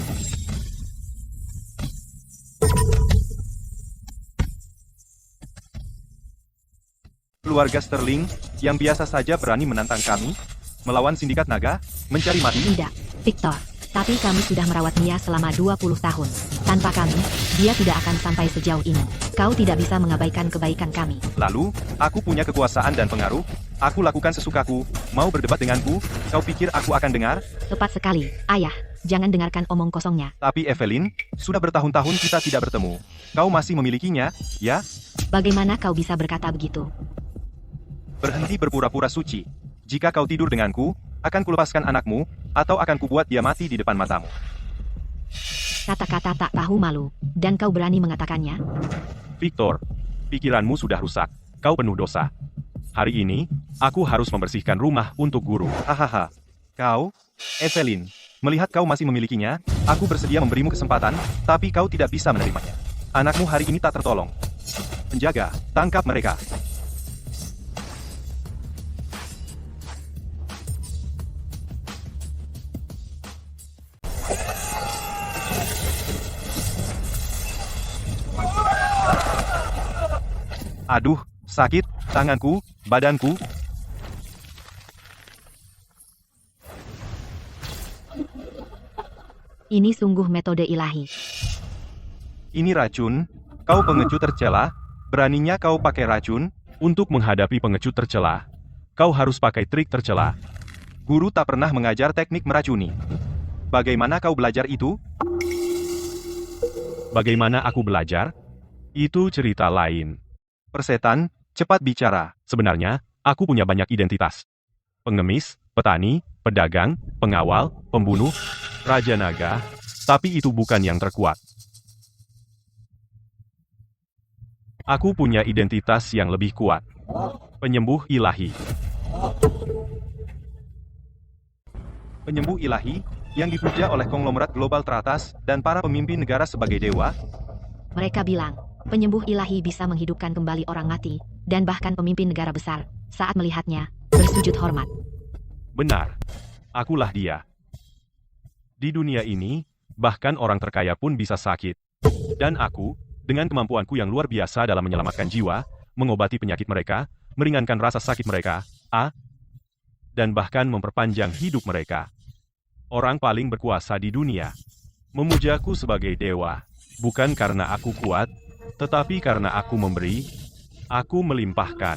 Keluarga Sterling, yang biasa saja berani menantang kami, melawan sindikat naga, mencari mati. Tidak, Victor. Tapi kami sudah merawat Mia selama 20 tahun. Tanpa kami, dia tidak akan sampai sejauh ini. Kau tidak bisa mengabaikan kebaikan kami. Lalu, aku punya kekuasaan dan pengaruh, aku lakukan sesukaku, mau berdebat denganku, kau pikir aku akan dengar? Tepat sekali, ayah. Jangan dengarkan omong kosongnya. Tapi Evelyn, sudah bertahun-tahun kita tidak bertemu. Kau masih memilikinya, ya? Bagaimana kau bisa berkata begitu? Berhenti berpura-pura suci. Jika kau tidur denganku, akan kulepaskan anakmu, atau akan kubuat dia mati di depan matamu. Kata-kata tak tahu malu, dan kau berani mengatakannya? Victor, pikiranmu sudah rusak. Kau penuh dosa. Hari ini, aku harus membersihkan rumah untuk guru. Hahaha. Kau, Evelyn, melihat kau masih memilikinya, aku bersedia memberimu kesempatan, tapi kau tidak bisa menerimanya. Anakmu hari ini tak tertolong. Penjaga, tangkap mereka. Aduh, sakit, tanganku, badanku. Ini sungguh metode ilahi. Ini racun, kau pengecut tercela, beraninya kau pakai racun. Untuk menghadapi pengecut tercela, kau harus pakai trik tercela. Guru tak pernah mengajar teknik meracuni. Bagaimana kau belajar itu? Bagaimana aku belajar? Itu cerita lain. Persetan, cepat bicara. Sebenarnya, aku punya banyak identitas. Pengemis, petani, pedagang, pengawal, pembunuh, raja naga, tapi itu bukan yang terkuat. Aku punya identitas yang lebih kuat. Penyembuh ilahi. Penyembuh ilahi, yang dipuja oleh konglomerat global teratas dan para pemimpin negara sebagai dewa. Mereka bilang, penyembuh ilahi bisa menghidupkan kembali orang mati, dan bahkan pemimpin negara besar, saat melihatnya, bersujud hormat. Benar. Akulah dia. Di dunia ini, bahkan orang terkaya pun bisa sakit. Dan aku, dengan kemampuanku yang luar biasa dalam menyelamatkan jiwa, mengobati penyakit mereka, meringankan rasa sakit mereka, dan bahkan memperpanjang hidup mereka. Orang paling berkuasa di dunia, memujaku sebagai dewa. Bukan karena aku kuat, tetapi karena aku memberi, aku melimpahkan.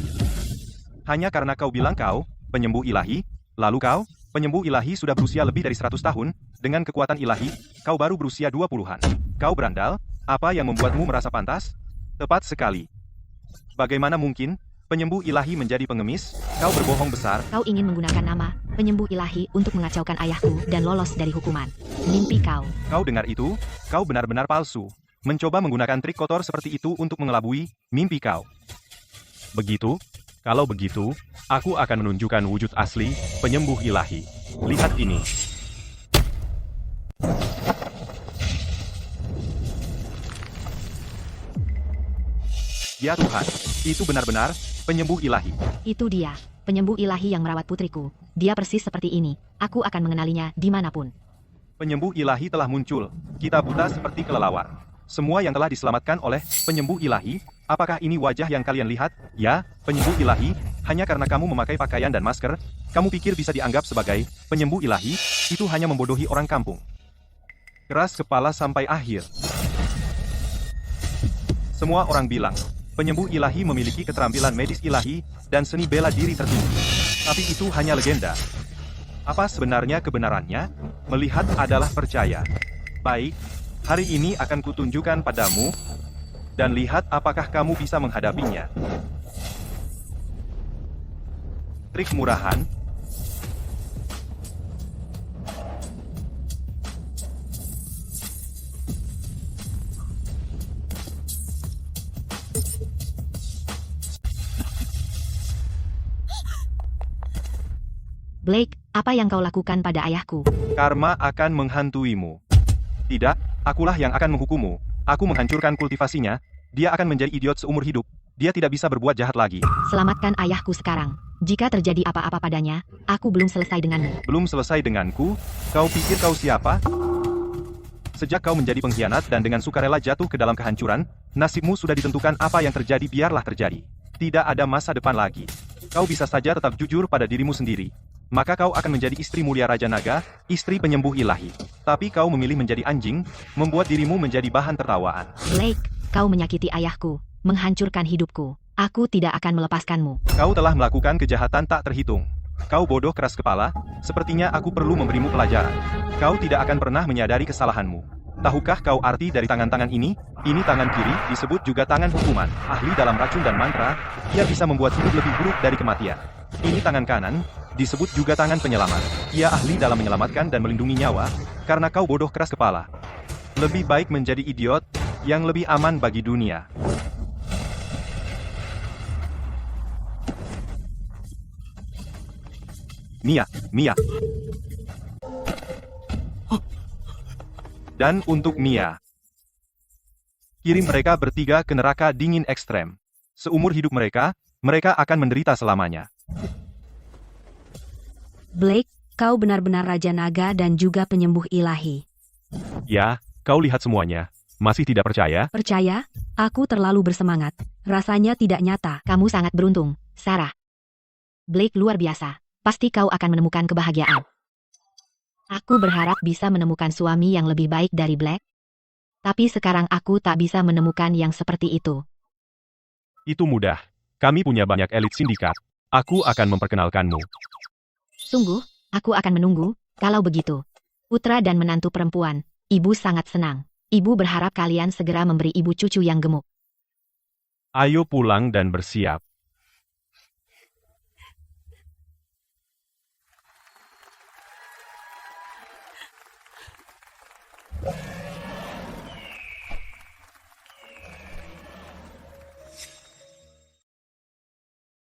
Hanya karena kau bilang kau, penyembuh ilahi, lalu kau, penyembuh ilahi sudah berusia lebih dari 100 tahun, dengan kekuatan ilahi, kau baru berusia 20-an. Kau berandal, apa yang membuatmu merasa pantas? Tepat sekali. Bagaimana mungkin, penyembuh ilahi menjadi pengemis? Kau berbohong besar. Kau ingin menggunakan nama penyembuh ilahi untuk mengacaukan ayahku dan lolos dari hukuman. Mimpi kau. Kau dengar itu? Kau benar-benar palsu. Mencoba menggunakan trik kotor seperti itu untuk mengelabui mimpi kau. Begitu? Kalau begitu, aku akan menunjukkan wujud asli penyembuh ilahi. Lihat ini. Ya Tuhan, itu benar-benar penyembuh ilahi. Itu dia, penyembuh ilahi yang merawat putriku. Dia persis seperti ini. Aku akan mengenalinya dimanapun. Penyembuh ilahi telah muncul. Kita buta seperti kelelawar. Semua yang telah diselamatkan oleh penyembuh ilahi. Apakah ini wajah yang kalian lihat? Ya, penyembuh ilahi. Hanya karena kamu memakai pakaian dan masker, kamu pikir bisa dianggap sebagai penyembuh ilahi? Itu hanya membodohi orang kampung. Keras kepala sampai akhir. Semua orang bilang, penyembuh ilahi memiliki keterampilan medis ilahi dan seni bela diri tertinggi. Tapi itu hanya legenda. Apa sebenarnya kebenarannya? Melihat adalah percaya. Baik, hari ini akan kutunjukkan padamu, dan lihat apakah kamu bisa menghadapinya. Trik murahan. Blake, apa yang kau lakukan pada ayahku? Karma akan menghantuimu. Tidak, akulah yang akan menghukummu. Aku menghancurkan kultivasinya, dia akan menjadi idiot seumur hidup. Dia tidak bisa berbuat jahat lagi. Selamatkan ayahku sekarang. Jika terjadi apa-apa padanya, aku belum selesai denganmu. Belum selesai denganku? Kau pikir kau siapa? Sejak kau menjadi pengkhianat dan dengan sukarela jatuh ke dalam kehancuran, nasibmu sudah ditentukan. Apa yang terjadi biarlah terjadi. Tidak ada masa depan lagi. Kau bisa saja tetap jujur pada dirimu sendiri. Maka kau akan menjadi istri mulia Raja Naga, istri penyembuh ilahi. Tapi kau memilih menjadi anjing, membuat dirimu menjadi bahan tertawaan. Blake, kau menyakiti ayahku, menghancurkan hidupku. Aku tidak akan melepaskanmu. Kau telah melakukan kejahatan tak terhitung. Kau bodoh keras kepala, sepertinya aku perlu memberimu pelajaran. Kau tidak akan pernah menyadari kesalahanmu. Tahukah kau arti dari tangan-tangan ini? Ini tangan kiri, disebut juga tangan hukuman. Ahli dalam racun dan mantra, ia bisa membuat hidup lebih buruk dari kematian. Ini tangan kanan, disebut juga tangan penyelamat. Ia ahli dalam menyelamatkan dan melindungi nyawa, karena kau bodoh keras kepala. Lebih baik menjadi idiot, yang lebih aman bagi dunia. Mia. Dan untuk Mia. Kirim mereka bertiga ke neraka dingin ekstrem. Seumur hidup mereka, mereka akan menderita selamanya. Blake, kau benar-benar Raja Naga dan juga penyembuh ilahi. Ya, kau lihat semuanya. Masih tidak percaya? Percaya? Aku terlalu bersemangat. Rasanya tidak nyata. Kamu sangat beruntung, Sarah. Blake luar biasa. Pasti kau akan menemukan kebahagiaan. Aku berharap bisa menemukan suami yang lebih baik dari Blake. Tapi sekarang aku tak bisa menemukan yang seperti itu. Itu mudah. Kami punya banyak elit sindikat. Aku akan memperkenalkanmu. Sungguh, aku akan menunggu. Kalau begitu, putra dan menantu perempuan, ibu sangat senang. Ibu berharap kalian segera memberi ibu cucu yang gemuk. Ayo pulang dan bersiap.